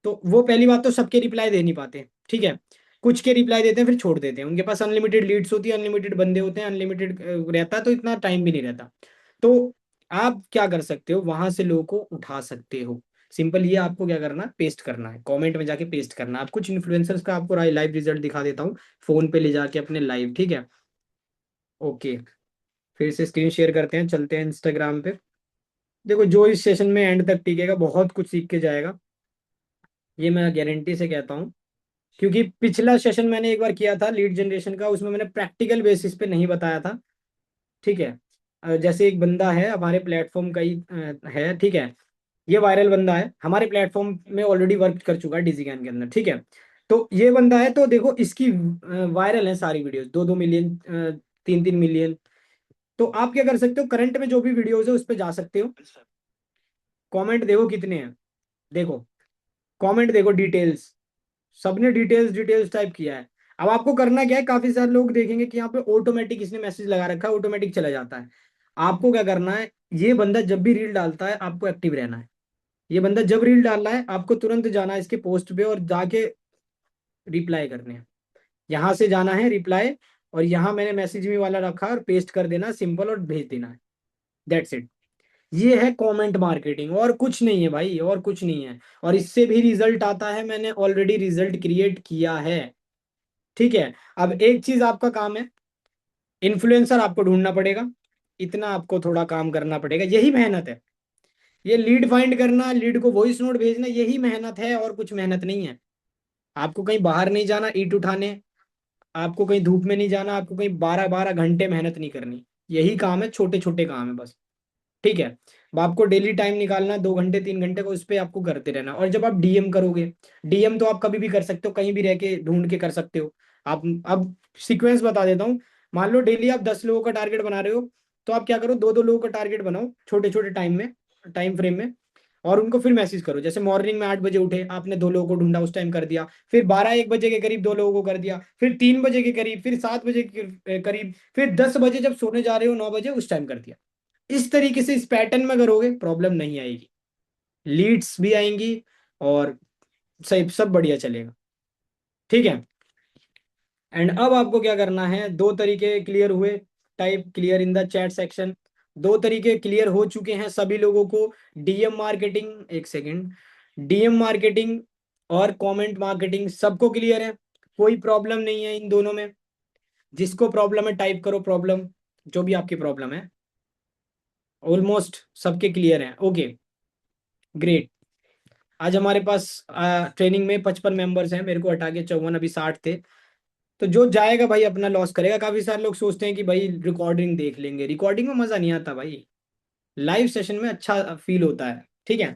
तो वो पहली बात तो सबके रिप्लाई दे नहीं पाते। ठीक है, कुछ के रिप्लाई देते हैं फिर छोड़ देते हैं, उनके पास अनलिमिटेड लीड्स होती है, अनलिमिटेड बंदे होते हैं, अनलिमिटेड रहता है, तो इतना टाइम भी नहीं रहता। तो आप क्या कर सकते हो, वहां से लोगों को उठा सकते हो। सिंपल, ये आपको क्या करना है, पेस्ट करना है, कमेंट में जाके पेस्ट करना है। आप कुछ इन्फ्लुएंसर्स का आपको लाइव रिजल्ट दिखा देता हूँ, फोन पे ले जाके अपने लाइव। ठीक है, ओके, फिर से स्क्रीन शेयर करते हैं, चलते हैं इंस्टाग्राम पे। देखो, जो इस सेशन में एंड तक टिकेगा बहुत कुछ सीख के जाएगा, ये मैं गारंटी से कहता हूँ। क्योंकि पिछला सेशन मैंने एक बार किया था लीड जनरेशन का, उसमें मैंने प्रैक्टिकल बेसिस पे नहीं बताया था। ठीक है, जैसे एक बंदा है हमारे प्लेटफॉर्म का ही है। ठीक है, ये वायरल बंदा है, हमारे प्लेटफॉर्म में ऑलरेडी वर्क कर चुका है डिजिकैन के अंदर। ठीक है, तो ये बंदा है, तो देखो इसकी वायरल है सारी वीडियोस, 2-2 मिलियन, 3-3 मिलियन। तो आप क्या कर सकते हो, करंट में जो भी वीडियोस है उस पर जा सकते हो, कमेंट देखो कितने हैं, देखो कमेंट देखो, डिटेल्स, सबने डिटेल्स डिटेल्स टाइप किया है। अब आपको करना क्या है, काफी सारे लोग देखेंगे कि यहाँ पे ऑटोमेटिक इसने मैसेज लगा रखा है, ऑटोमेटिक चला जाता है। आपको क्या करना है, ये बंदा जब भी रील डालता है आपको एक्टिव रहना है। ये बंदा जब रील डाल रहा है आपको तुरंत जाना है इसके पोस्ट पे और जाके रिप्लाई करने हैं। यहाँ से जाना है रिप्लाई, और यहाँ मैंने मैसेज मी वाला रखा है और पेस्ट कर देना सिंपल, और भेज देना है। That's it. ये है कमेंट मार्केटिंग, और कुछ नहीं है भाई, और कुछ नहीं है। और इससे भी रिजल्ट आता है, मैंने ऑलरेडी रिजल्ट क्रिएट किया है। ठीक है, अब एक चीज आपका काम है, इन्फ्लुएंसर आपको ढूंढना पड़ेगा, इतना आपको थोड़ा काम करना पड़ेगा, यही मेहनत है। ये लीड फाइंड करना, लीड को वॉइस नोट भेजना, यही मेहनत है, और कुछ मेहनत नहीं है। आपको कहीं बाहर नहीं जाना ईंट उठाने, आपको कहीं धूप में नहीं जाना, आपको कहीं 12-12 घंटे मेहनत नहीं करनी। यही काम है, छोटे छोटे काम है बस। ठीक है, अब आपको डेली टाइम निकालना है, 2 घंटे 3 घंटे को, उस पर आपको करते रहना। और जब आप डीएम करोगे, डीएम तो आप कभी भी कर सकते हो, कहीं भी रह के ढूंढ के कर सकते हो आप। अब सीक्वेंस बता देता हूँ। मान लो डेली आप 10 लोगों का टारगेट बना रहे हो, तो आप क्या करो, 2-2 लोगों का टारगेट बनाओ, छोटे छोटे टाइम में, टाइम फ्रेम में। और उनको फिर मैसेज करो। जैसे मॉर्निंग में 8 बजे उठे, आपने 2 लोगों को ढूंढा, उस टाइम कर दिया। फिर 12-1 बजे के करीब 2 लोगों को कर दिया, फिर 3 बजे के करीब, फिर 7 बजे के करीब, फिर 10 बजे जब सोने जा रहे हो 9 बजे उस टाइम कर दिया। इस तरीके से इस पैटर्न में करोगे, प्रॉब्लम नहीं आएगी, लीड्स भी आएंगी और सही सब बढ़िया चलेगा। ठीक है। एंड अब आपको क्या करना है, 2 तरीके क्लियर हुए। Type clear in the chat section. 2 तरीके क्लियर हो चुके हैं सभी लोगों को। डीएम मार्केटिंग, एक सेकेंड, डीएम मार्केटिंग और कमेंट मार्केटिंग सबको क्लियर है, कोई प्रॉब्लम नहीं है इन दोनों में। जिसको प्रॉब्लम है टाइप करो प्रॉब्लम, जो भी आपकी प्रॉब्लम है। ऑलमोस्ट सबके क्लियर हैं, ओके ग्रेट। आज हमारे पास ट्रेनिंग में 55 मेंबर्स हैं, मेरे को हटा के 54, अभी 60 थे। तो जो जाएगा भाई अपना लॉस करेगा। काफी सारे लोग सोचते हैं कि भाई रिकॉर्डिंग देख लेंगे, रिकॉर्डिंग में मजा नहीं आता भाई, लाइव सेशन में अच्छा फील होता है। ठीक है।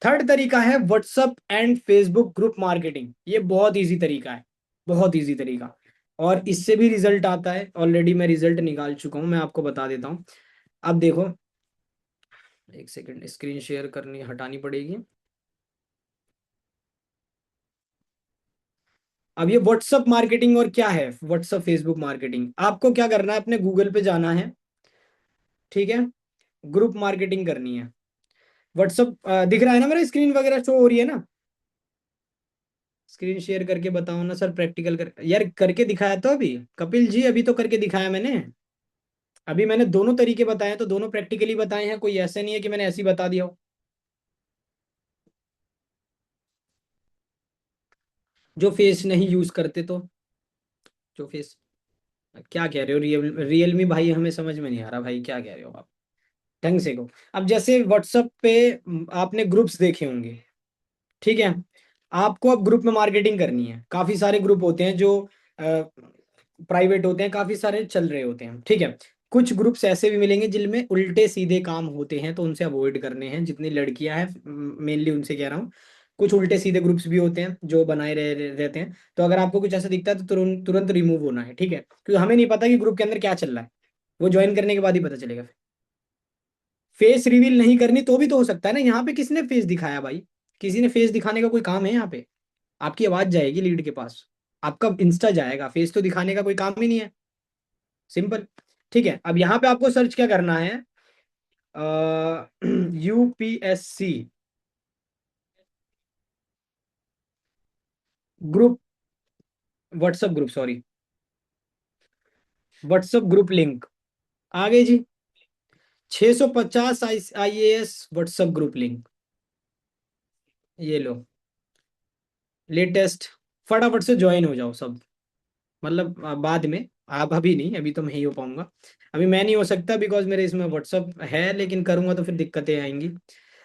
थर्ड तरीका है WhatsApp and Facebook group marketing. ये बहुत इजी तरीका है, बहुत इजी तरीका, और इससे भी रिजल्ट आता है। ऑलरेडी मैं रिजल्ट निकाल चुका हूं, मैं आपको बता देता हूं। अब देखो, एक सेकंड, स्क्रीन शेयर करनी हटानी पड़ेगी। अब ये व्हाट्सअप मार्केटिंग और क्या है व्हाट्सअप फेसबुक मार्केटिंग, आपको क्या करना है, अपने गूगल पे जाना है। ठीक है। ग्रुप मार्केटिंग करनी है। व्हाट्सअप दिख रहा है ना, मेरा स्क्रीन वगैरह शो हो रही है ना। स्क्रीन शेयर करके बताओ ना सर, प्रैक्टिकल कर यार, करके दिखाया तो अभी कपिल जी, अभी तो करके दिखाया मैंने। अभी मैंने दोनों तरीके बताए हैं, तो दोनों प्रैक्टिकली बताए हैं, कोई ऐसा नहीं है कि मैंने ऐसे ही बता दिया हो। जो फेस नहीं यूज करते तो, जो फेस, क्या कह रहे हो, रियलमी भाई हमें समझ में नहीं आ रहा भाई, क्या कह रहे हो आप, ढंग से को। अब जैसे व्हाट्सअप पे आपने ग्रुप्स देखे होंगे, ठीक है। आपको अब ग्रुप में मार्केटिंग करनी है। काफी सारे ग्रुप होते हैं जो प्राइवेट होते हैं, काफी सारे चल रहे होते हैं, ठीक है। कुछ ग्रुप्स ऐसे भी मिलेंगे जिनमें उल्टे सीधे काम होते हैं, तो उनसे अवॉइड करने हैं। जितनी लड़कियां हैं मेनली उनसे कह रहा हूँ। कुछ उल्टे सीधे ग्रुप्स भी होते हैं जो बनाए रहते हैं। तो अगर आपको कुछ ऐसा दिखता है तो तुरंत तुरंत रिमूव होना है, ठीक है, क्योंकि हमें नहीं पता कि ग्रुप के अंदर क्या चल रहा है। वो ज्वाइन करने के बाद ही पता चलेगा। फेस रिवील नहीं करनी तो भी तो हो सकता है ना, यहाँ पे किसने फेस दिखाया भाई, किसी ने फेस दिखाने का कोई काम है यहाँ पे। आपकी आवाज जाएगी लीड के पास, आपका इंस्टा जाएगा, फेस तो दिखाने का कोई काम ही नहीं है। सिंपल। ठीक है। अब यहाँ पे आपको सर्च क्या करना है, UPSC group, WhatsApp group, sorry, WhatsApp group link आ गई जी। 650 आईएएस व्हाट्सएप ग्रुप लिंक, ये लो लेटेस्ट। फटाफट से ज्वाइन हो जाओ सब, मतलब बाद में, आप अभी नहीं, अभी तो मैं ही हो पाऊंगा। अभी मैं नहीं हो सकता बिकॉज मेरे इसमें व्हाट्सअप है, लेकिन करूंगा तो फिर दिक्कतें आएंगी।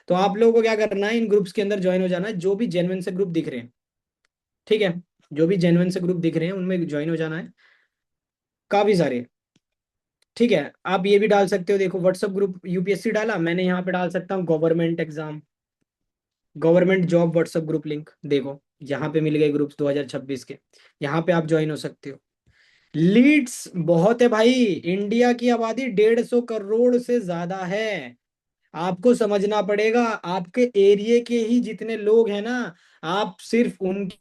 तो आप लोगों को क्या करना है, इन ग्रुप्स के अंदर ज्वाइन हो जाना है, जो भी जेन्युइन से ग्रुप दिख रहे हैं। ठीक है। जो भी जेन्युइन से ग्रुप दिख रहे हैं उनमें ज्वाइन हो जाना है, काफी सारे। ठीक है। आप ये भी डाल सकते हो, देखो व्हाट्सअप ग्रुप यूपीएससी डाला मैंने, यहाँ पे डाल सकता हूँ government exam, government job WhatsApp group link, देखो यहाँ पे मिल गए ग्रुप्स 2026 के। यहाँ पे आप ज्वाइन हो सकते हो। लीड्स बहुत है भाई, इंडिया की आबादी 150 करोड़ से ज्यादा है। आपको समझना पड़ेगा, आपके एरिया के ही जितने लोग हैं ना, आप सिर्फ उनकी,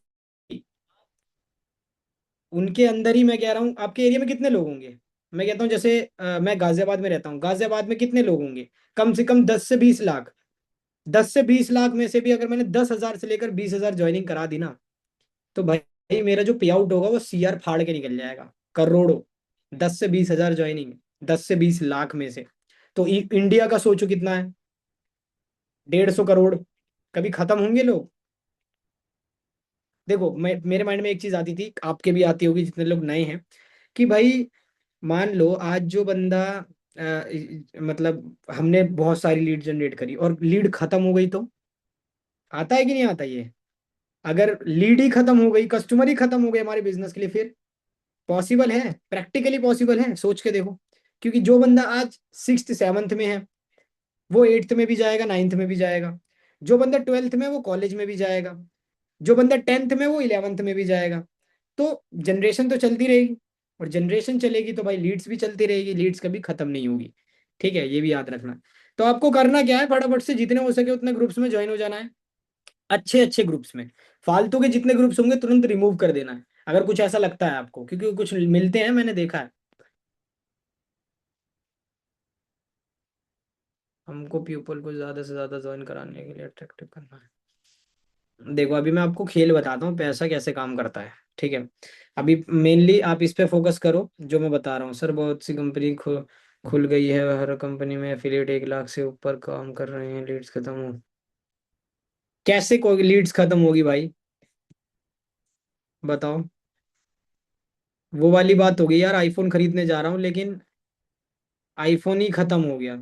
उनके अंदर ही मैं कह रहा हूँ, आपके एरिया में कितने लोग होंगे। मैं कहता हूँ जैसे मैं गाजियाबाद में रहता हूँ, गाजियाबाद में कितने लोग होंगे, कम से कम 10 से 20 लाख। 10 से 20 लाख में से भी अगर मैंने 10,000 से लेकर 20,000 ज्वाइनिंग करा दी ना, तो भाई मेरा जो पे आउट होगा वो सीआर फाड़ के निकल जाएगा, करोड़ों। 10 से 20 हजार ज्वाइनिंग, 10 से 20 लाख में से। तो इंडिया का सोचो कितना है, 150 करोड़। कभी खत्म होंगे लोग। देखो मैं, मेरे माइंड में एक चीज आती थी, आपके भी आती होगी जितने लोग नए हैं, कि भाई मान लो आज जो बंदा मतलब हमने बहुत सारी लीड जनरेट करी और लीड खत्म हो गई, तो आता है कि नहीं आता ये। अगर लीड ही खत्म हो गई, कस्टमर ही खत्म हो गए हमारे बिजनेस के लिए, फिर पॉसिबल है, प्रैक्टिकली पॉसिबल है, सोच के देखो। क्योंकि जो बंदा आज 6th 7th में है, वो 8th में भी जाएगा, 9th में भी जाएगा। जो बंदा 12th में, वो कॉलेज में भी जाएगा। जो बंदा 10th में, वो 11th में भी जाएगा। तो जनरेशन तो चलती रहेगी, और जनरेशन चलेगी तो भाई लीड्स भी चलती रहेगी, लीड्स कभी खत्म नहीं होगी। ठीक है, ये भी याद रखना। तो आपको करना क्या है, फटाफट से जितने हो सके उतने ग्रुप्स में ज्वाइन हो जाना है, अच्छे अच्छे ग्रुप्स में। फालतू के जितने ग्रुप्स होंगे तुरंत रिमूव कर देना है, अगर कुछ ऐसा लगता है आपको, क्योंकि कुछ मिलते हैं, मैंने देखा है। हमको पीपल को ज्यादा से ज्यादा ज्वाइन कराने के लिए अट्रैक्टिव करना है। देखो अभी मैं आपको खेल बताता हूँ पैसा कैसे काम करता है, ठीक है। अभी मेनली आप इस पे फोकस करो जो मैं बता रहा हूँ। सर बहुत सी कंपनी खुल गई है, हर कंपनी में एफिलिएट 1 लाख से ऊपर काम कर रहे हैं, लीड्स खत्म हो। कैसे कोई लीड्स खत्म होगी भाई, बताओ। वो वाली बात हो गई यार, आईफोन खरीदने जा रहा हूँ लेकिन आईफोन ही खत्म हो गया,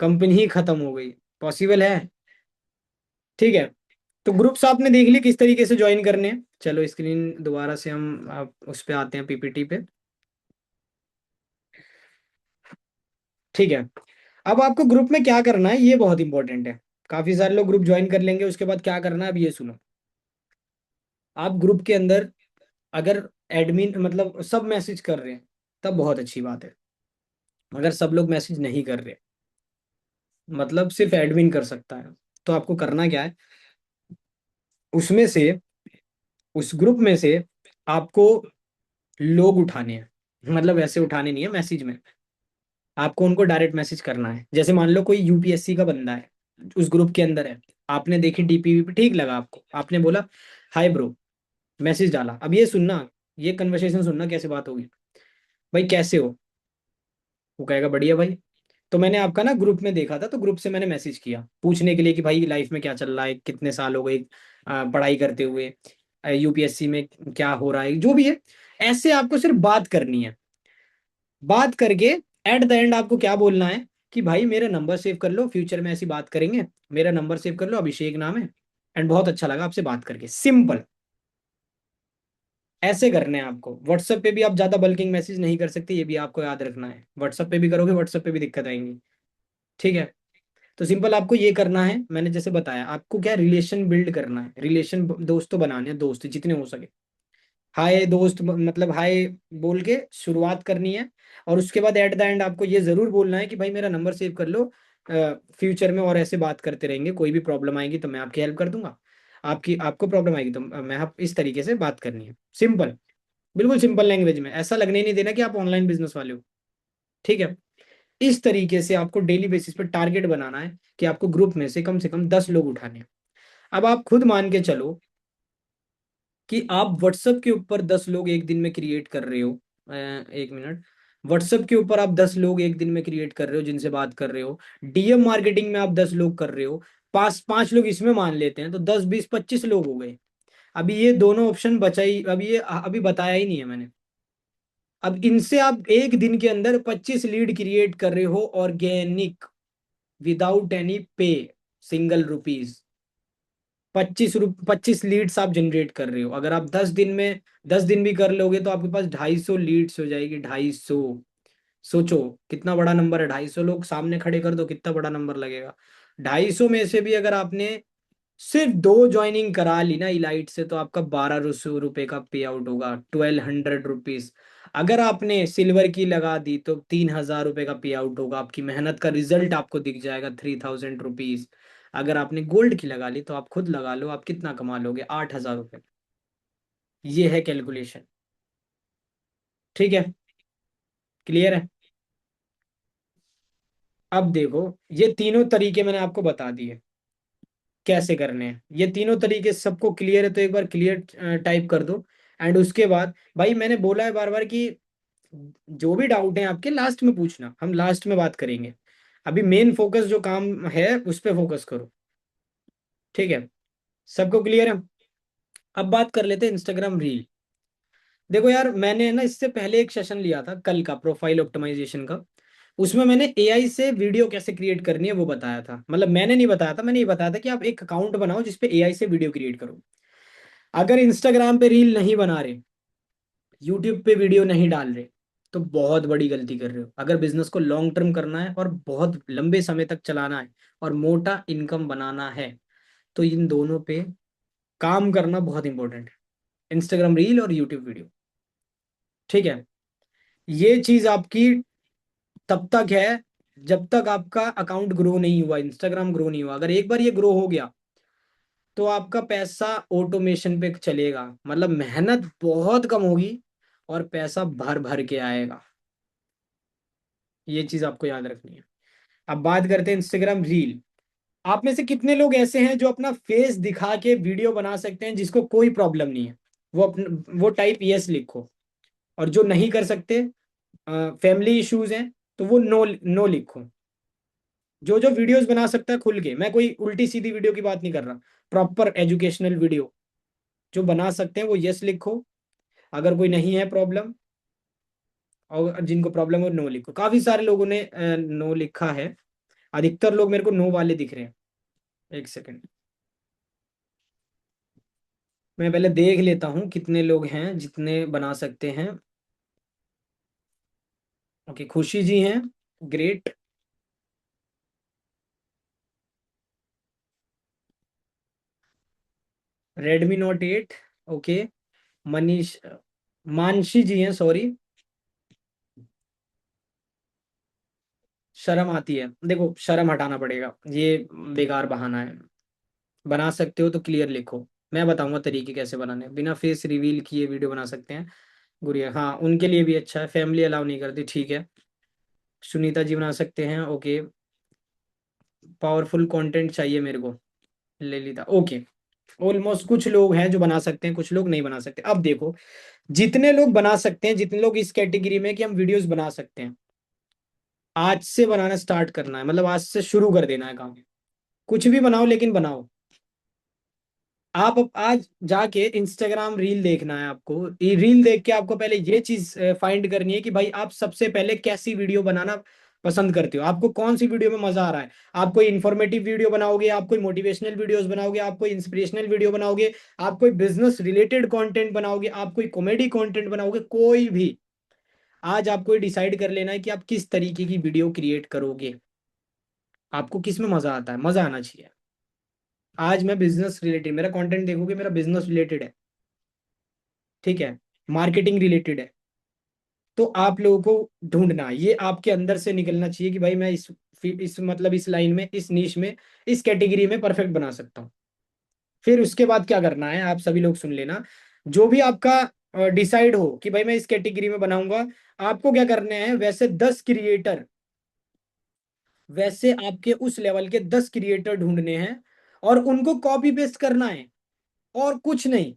कंपनी ही खत्म हो गई, पॉसिबल है? ठीक है। तो ग्रुप्स आपने देख लिए किस तरीके से ज्वाइन करने हैं। चलो स्क्रीन दोबारा से हम आप उस पे आते हैं, पीपीटी पे। ठीक है। अब आपको ग्रुप में क्या करना है ये बहुत इंपॉर्टेंट है। काफी सारे लोग ग्रुप ज्वाइन कर लेंगे, उसके बाद क्या करना है अब ये सुनो। आप ग्रुप के अंदर अगर एडमिन मतलब सब मैसेज कर रहे हैं तब बहुत अच्छी बात है। अगर सब लोग मैसेज नहीं कर रहे, मतलब सिर्फ एडमिन कर सकता है, तो आपको करना क्या है, उसमें से उस ग्रुप में से आपको लोग उठाने हैं। मतलब ऐसे उठाने नहीं है मैसेज में, आपको उनको डायरेक्ट मैसेज करना है। जैसे मान लो कोई यूपीएससी का बंदा है, उस ग्रुप के अंदर है, आपने देखी डीपी पे ठीक लगा आपको, आपने बोला हाय ब्रो, मैसेज डाला। अब ये सुनना, ये कन्वर्सेशन सुनना कैसे बात होगी। भाई कैसे हो, वो कहेगा बढ़िया भाई। तो मैंने आपका ना ग्रुप में देखा था, तो ग्रुप से मैंने मैसेज किया पूछने के लिए कि भाई लाइफ में क्या चल रहा है, कितने साल हो गए पढ़ाई करते हुए, यूपीएससी में क्या हो रहा है, जो भी है। ऐसे आपको सिर्फ बात करनी है। बात करके एट द एंड आपको क्या बोलना है कि भाई मेरा नंबर सेव कर लो, फ्यूचर में ऐसी बात करेंगे, मेरा नंबर सेव कर लो, अभिषेक नाम है, एंड बहुत अच्छा लगा आपसे बात करके, सिंपल। ऐसे करने हैं आपको। व्हाट्सएप पे भी आप ज्यादा बल्किंग मैसेज नहीं कर सकते, ये भी आपको याद रखना है। व्हाट्सएप पे भी करोगे, व्हाट्सएप पे भी दिक्कत आएंगी, ठीक है। तो सिंपल आपको ये करना है, मैंने जैसे बताया आपको क्या रिलेशन बिल्ड करना है, रिलेशन दोस्त तो बनाने हैं, दोस्त जितने हो सके। हाय दोस्त मतलब हाय बोल के शुरुआत करनी है। और उसके बाद एट द एंड आपको ये जरूर बोलना है कि भाई मेरा नंबर सेव कर लो, फ्यूचर में और ऐसे बात करते रहेंगे, कोई भी प्रॉब्लम आएगी तो मैं आपकी हेल्प कर दूंगा, आपकी आपको प्रॉब्लम आएगी तो मैं आप इस तरीके से बात करनी है, सिंपल। बिल्कुल सिंपल लैंग्वेज में, ऐसा लगने ही नहीं देना कि आप ऑनलाइन बिजनेस वाले हो, ठीक है। इस तरीके से आपको डेली बेसिस पे टारगेट बनाना है कि आपको ग्रुप में से कम 10 लोग उठाने हैं। अब आप खुद मान के चलो कि आप व्हाट्सएप के ऊपर 10 लोग एक दिन में क्रिएट कर रहे हो। एक मिनट। व्हाट्सएप के ऊपर आप 10 लोग एक दिन में क्रिएट कर रहे हो जिनसे बात कर रहे हो। डीएम मार्केटिंग में आप 10 लोग कर रहे हो। पांच पांच लोग इसमें मान लेते हैं तो 10 20 25 लोग हो गए। अभी ये दोनों ऑप्शन बचा ही, अभी ये अभी बताया ही नहीं है मैंने। अब इनसे आप एक दिन के अंदर 25 लीड क्रिएट कर रहे हो, ऑर्गेनिक, विदाउट एनी पे, सिंगल रुपीज। 25 लीड्स आप जनरेट कर रहे हो। अगर आप 10 दिन में 10 दिन भी कर लोगे तो आपके पास 250 लीड्स हो जाएगी, 250। सोचो कितना बड़ा नंबर है, 250 लोग सामने खड़े कर दो कितना बड़ा नंबर लगेगा। 250 में से भी अगर आपने सिर्फ 2 ज्वाइनिंग करा ली ना इलाइट से, तो आपका 1200 रुपए का पे आउट होगा, 1200 रुपीज। अगर आपने सिल्वर की लगा दी तो 3000 रुपए का पे आउट होगा, आपकी मेहनत का रिजल्ट आपको दिख जाएगा, 3000 रुपीज। अगर आपने गोल्ड की लगा ली तो आप खुद लगा लो आप कितना कमा लोगे, 8000 रुपये। ये है कैलकुलेशन, ठीक है, क्लियर है। अब देखो, ये तीनों तरीके मैंने आपको बता दिए कैसे करने हैं। ये तीनों तरीके सबको क्लियर है तो एक बार क्लियर टाइप कर दो। एंड उसके बाद भाई मैंने बोला है बार बार कि जो भी डाउट है आपके लास्ट में पूछना, हम लास्ट में बात करेंगे। अभी मेन फोकस जो काम है उस पे फोकस करो, ठीक है। सबको क्लियर है। अब बात कर लेते हैं इंस्टाग्राम रील। देखो यार मैंने ना इससे पहले एक सेशन लिया था कल का, प्रोफाइल ऑप्टिमाइजेशन का। उसमें मैंने एआई से वीडियो कैसे क्रिएट करनी है वो बताया था। मतलब मैंने नहीं बताया था, मैंने ये बताया था कि आप एक अकाउंट बनाओ जिसपे एआई से वीडियो क्रिएट करो। अगर इंस्टाग्राम पे रील नहीं बना रहे, यूट्यूब पे वीडियो नहीं डाल रहे, तो बहुत बड़ी गलती कर रहे हो। अगर बिजनेस को लॉन्ग टर्म करना है और बहुत लंबे समय तक चलाना है और मोटा इनकम बनाना है, तो इन दोनों पे काम करना बहुत इंपॉर्टेंट है, इंस्टाग्राम रील और यूट्यूब वीडियो, ठीक है। ये चीज आपकी तब तक है जब तक आपका अकाउंट ग्रो नहीं हुआ, इंस्टाग्राम ग्रो नहीं हुआ, अगर एक बार ये ग्रो हो गया तो आपका पैसा ऑटोमेशन पे चलेगा, मतलब मेहनत बहुत कम होगी और पैसा भर भर के आएगा। ये चीज आपको याद रखनी है। अब बात करते हैं इंस्टाग्राम रील। आप में से कितने लोग ऐसे हैं जो अपना फेस दिखा के वीडियो बना सकते हैं, जिसको कोई प्रॉब्लम नहीं है? वो टाइप यस लिखो। और जो नहीं कर सकते, फैमिली इश्यूज हैं, तो वो नो नो लिखो। जो जो वीडियोस बना सकता है खुल के, मैं कोई उल्टी सीधी वीडियो की बात नहीं कर रहा, प्रॉपर एजुकेशनल वीडियो जो बना सकते हैं वो यस लिखो। अगर कोई नहीं है प्रॉब्लम, और जिनको प्रॉब्लम है नो लिखो। काफी सारे लोगों ने नो लिखा है। अधिकतर लोग मेरे को नो वाले दिख रहे हैं। एक सेकंड, मैं पहले देख लेता हूँ कितने लोग हैं जितने बना सकते हैं। ओके, खुशी जी हैं, great. Redmi Note 8, okay. Manish, Mansi ji हैं, सॉरी। शर्म आती है, देखो शर्म हटाना पड़ेगा, ये बेकार बहाना है। बना सकते हो तो क्लियर लिखो। मैं बताऊंगा तरीके कैसे बनाने हैं। बिना फेस रिवील किए वीडियो बना सकते हैं। गुड़िया, हाँ उनके लिए भी अच्छा है, फैमिली अलाउ नहीं करती, ठीक है। सुनीता जी बना सकते हैं, ओके। पावरफुल कंटेंट चाहिए मेरे को, ललिता, ओके। ऑलमोस्ट कुछ लोग हैं जो बना सकते हैं, कुछ लोग नहीं बना सकते। अब देखो, जितने लोग बना सकते हैं, जितने लोग इस कैटेगरी में कि हम वीडियोस बना सकते हैं, आज से बनाना स्टार्ट करना है, मतलब आज से शुरू कर देना है काम। कुछ भी बनाओ लेकिन बनाओ। आप अब आज जाके इंस्टाग्राम रील देखना है आपको। ये रील देख के आपको पहले ये चीज फाइंड करनी है कि भाई आप सबसे पहले कैसी वीडियो बनाना पसंद करते हो, आपको कौन सी वीडियो में मजा आ रहा है। आप कोई इन्फॉर्मेटिव वीडियो बनाओगे, आप कोई मोटिवेशनल वीडियोस बनाओगे, आप कोई इंस्पिरेशनल वीडियो बनाओगे, आप कोई बिजनेस रिलेटेड कंटेंट बनाओगे, आप कोई कॉमेडी कंटेंट बनाओगे, कोई भी। आज आपको ये डिसाइड कर लेना है कि आप किस तरीके की वीडियो क्रिएट करोगे। आपको किस में मजा आता है, मजा आना चाहिए। आज मैं बिजनेस रिलेटेड, मेरा कंटेंट देखोगे, मेरा बिजनेस रिलेटेड है, ठीक है, मार्केटिंग रिलेटेड है। तो आप लोगों को ढूंढना है, ये आपके अंदर से निकलना चाहिए कि भाई मैं इस मतलब इस लाइन में, इस नीश में, इस कैटेगरी में परफेक्ट बना सकता हूँ। फिर उसके बाद क्या करना है, आप सभी लोग सुन लेना। जो भी आपका डिसाइड हो कि भाई मैं इस कैटेगरी में बनाऊंगा, आपको क्या करना है, वैसे 10 क्रिएटर, वैसे आपके उस लेवल के 10 क्रिएटर ढूंढने हैं और उनको कॉपी पेस्ट करना है, और कुछ नहीं।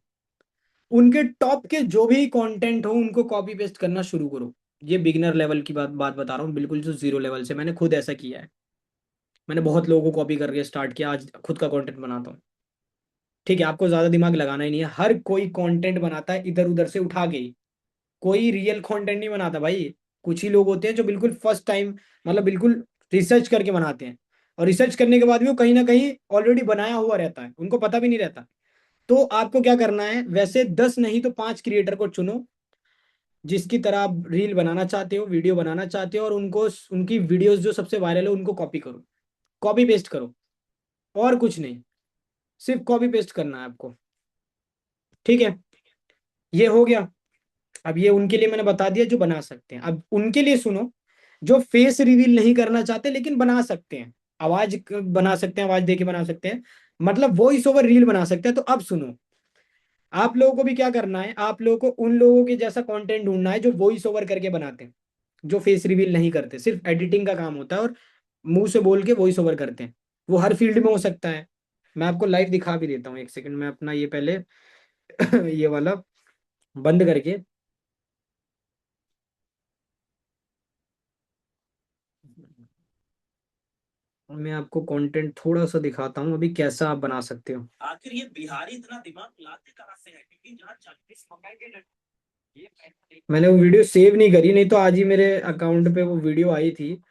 उनके टॉप के जो भी कंटेंट हो उनको कॉपी पेस्ट करना शुरू करो। ये बिगिनर लेवल की बात बात बता रहा हूँ, बिल्कुल जो जीरो लेवल से, मैंने खुद ऐसा किया है। मैंने बहुत लोगों को कॉपी करके स्टार्ट किया, आज खुद का कंटेंट बनाता हूँ। ठीक है, आपको ज्यादा दिमाग लगाना ही नहीं है, हर कोई कंटेंट बनाता है इधर उधर से उठा के ही। कोई रियल कंटेंट नहीं बनाता भाई। कुछ ही लोग होते हैं जो बिल्कुल फर्स्ट टाइम, मतलब बिल्कुल रिसर्च करके बनाते हैं। और रिसर्च करने के बाद भी वो कहीं ना कहीं ऑलरेडी बनाया हुआ रहता है, उनको पता भी नहीं रहता। तो आपको क्या करना है, वैसे 10 नहीं तो 5 क्रिएटर को चुनो, जिसकी तरह आप रील बनाना चाहते हो, वीडियो बनाना चाहते हो, और उनको, उनकी वीडियोस जो सबसे वायरल है उनको कॉपी करो, कॉपी पेस्ट करो। और कुछ नहीं, सिर्फ कॉपी पेस्ट करना है आपको। ठीक है, ये हो गया। अब ये उनके लिए मैंने बता दिया जो बना सकते हैं। अब उनके लिए सुनो, जो फेस रिवील नहीं करना चाहते लेकिन बना सकते हैं। बना सकते हैं, आवाज दे के बना सकते हैं, मतलब वॉइस ओवर रील बना सकते हैं। तो अब सुनो, आप लोगों को भी क्या करना है, आप लोगों को उन लोगों के जैसा कंटेंट ढूंढना है जो वॉइस ओवर करके बनाते हैं, जो फेस रिवील नहीं करते, सिर्फ एडिटिंग का काम होता है और मुंह से बोल के वॉइस ओवर करते हैं। वो हर फील्ड में हो सकता है। मैं आपको लाइव दिखा भी देता हूँ, एक सेकंड में अपना ये पहले ये वाला बंद करके। मैं आपको कंटेंट थोड़ा सा दिखाता हूँ अभी कैसा आप बना सकते हो। आखिर ये बिहारी इतना दिमाग लाते कहाँ से है, क्योंकि जहाँ 40 मंगाए गए, मैंने वो वीडियो सेव नहीं करी, नहीं तो आज ही मेरे अकाउंट पे वो वीडियो आई थी,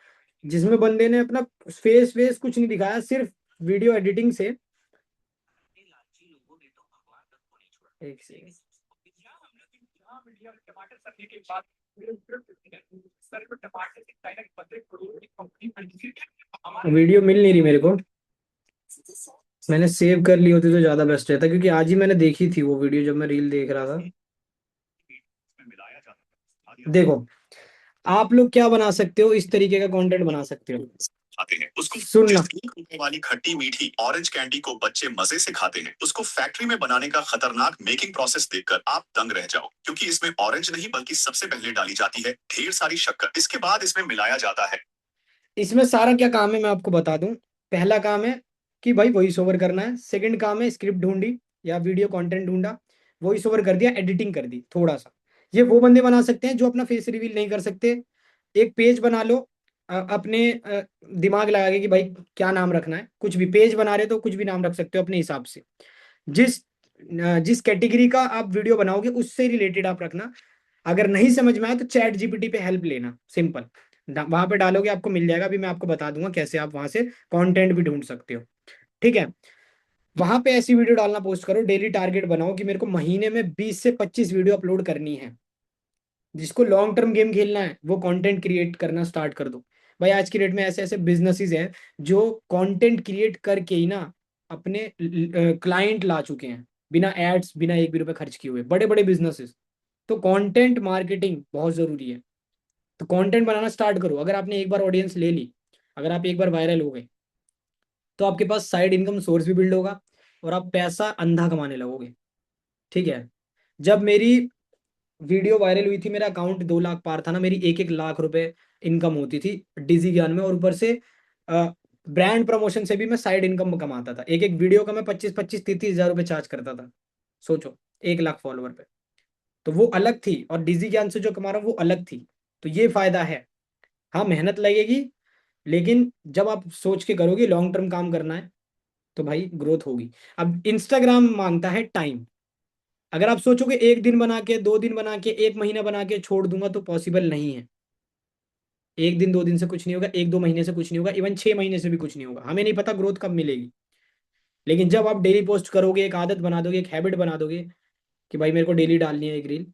जिसमें बंदे ने अपना फेस वेस कुछ नहीं दिखाया, सिर्फ वीडियो एडिटिंग से। एक सेकंड, वीडियो मिल नहीं रही मेरे को। मैंने सेव कर ली होती तो ज्यादा बेस्ट रहता, क्योंकि आज ही मैंने देखी थी वो वीडियो जब मैं रील देख रहा था। देखो, आप लोग क्या बना सकते हो, इस तरीके का कंटेंट बना सकते हो। खाते हैं उसको, सुनना। जिस ऊपर वाली खट्टी मीठी ऑरेंज कैंडी को बच्चे मजे से खाते हैं, उसको फैक्ट्री में बनाने का खतरनाक मेकिंग प्रोसेस देखकर आप दंग रह जाओ, क्योंकि इसमें ऑरेंज नहीं बल्कि सबसे पहले डाली जाती है ढेर सारी शक्कर, इसके बाद इसमें मिलाया जाता है। इसमें सारा क्या काम है मैं आपको बता दूं। पहला काम है कि भाई वॉइस ओवर करना है। सेकंड काम है स्क्रिप्ट ढूंढी या वीडियो कंटेंट ढूंढा, वॉइस ओवर कर दिया, एडिटिंग कर दी थोड़ा सा। ये वो बंदे बना सकते हैं जो अपना फेस रिवील नहीं कर सकते। एक पेज बना लो, अपने दिमाग लगा के कि भाई क्या नाम रखना है, कुछ भी पेज बना रहे तो कुछ भी नाम रख सकते हो अपने हिसाब से। जिस जिस कैटेगरी का आप वीडियो बनाओगे उससे रिलेटेड आप रखना। अगर नहीं समझ में आए तो चैट जीपीटी पे हेल्प लेना, सिंपल। वहां पे डालोगे आपको मिल जाएगा। अभी मैं आपको बता दूंगा कैसे आप वहां से कंटेंट भी ढूंढ सकते हो। ठीक है। वहां पे ऐसी वीडियो डालना पोस्ट करो, डेली टारगेट बनाओ कि मेरे को महीने में 20 से 25 वीडियो अपलोड करनी है। जिसको लॉन्ग टर्म गेम खेलना है वो कंटेंट क्रिएट करना स्टार्ट कर दो। भाई आज की डेट में ऐसे ऐसे बिजनेसेस हैं जो कंटेंट क्रिएट करके ही ना अपने क्लाइंट ला चुके हैं, बिना एड्स, बिना एक भी रुपए खर्च किए हुए, बड़े बड़े बिजनेसेस। तो कंटेंट मार्केटिंग बहुत जरूरी है। तो कंटेंट बनाना स्टार्ट करो। अगर आपने एक बार ऑडियंस ले ली, अगर आप एक बार वायरल हो गए, तो आपके पास साइड इनकम सोर्स भी बिल्ड होगा और आप पैसा अंधा कमाने लगोगे। ठीक है। जब मेरी वीडियो वायरल हुई थी, मेरा अकाउंट 2 लाख पार था ना, मेरी 1 1 लाख रुपए इनकम होती थी डिजी ज्ञान में। और ऊपर से ब्रांड प्रमोशन से भी मैं साइड इनकम कमाता था। एक एक वीडियो का मैं 25 25 30 30 हजार रुपए चार्ज करता था। सोचो, 1 लाख फॉलोवर पे। तो वो अलग थी, और डिजी ज्ञान से जो कमा रहा हूँ वो अलग थी। तो ये फायदा है। हाँ मेहनत लगेगी, लेकिन जब आप सोच के करोगे लॉन्ग टर्म काम करना है तो भाई ग्रोथ होगी। अब इंस्टाग्राम मांगता है टाइम। अगर आप सोचोगे 1 दिन बना के, 2 दिन बना के, 1 महीना बना के छोड़ दूंगा, तो पॉसिबल नहीं है। 1 दिन 2 दिन से कुछ नहीं होगा, 1 2 महीने से कुछ नहीं होगा, इवन 6 महीने से भी कुछ नहीं होगा। हमें नहीं पता ग्रोथ कब मिलेगी। लेकिन जब आप डेली पोस्ट करोगे, एक आदत बना दोगे, एक हैबिट बना दोगे कि भाई मेरे को डेली डालनी है एक रील,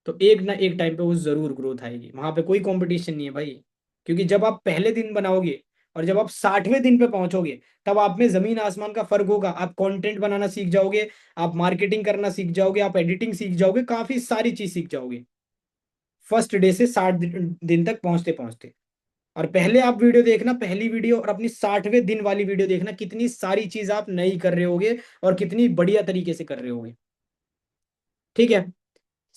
तो एक ना एक टाइम पे वो जरूर ग्रोथ आएगी। वहां पे कोई कंपटीशन नहीं है भाई। क्योंकि जब आप पहले दिन बनाओगे और जब आप 60वें दिन पे पहुंचोगे, तब आप में जमीन आसमान का फर्क होगा। आप कंटेंट बनाना सीख जाओगे, आप मार्केटिंग करना सीख जाओगे, आप एडिटिंग सीख जाओगे, काफी सारी चीज सीख जाओगे फर्स्ट डे से 60 दिन तक पहुंचते पहुंचते। और पहले आप वीडियो देखना, पहली वीडियो और अपनी 60वें दिन वाली वीडियो देखना, कितनी सारी चीज आप नई कर रहे होगे और कितनी बढ़िया तरीके से कर रहे होगे। ठीक है।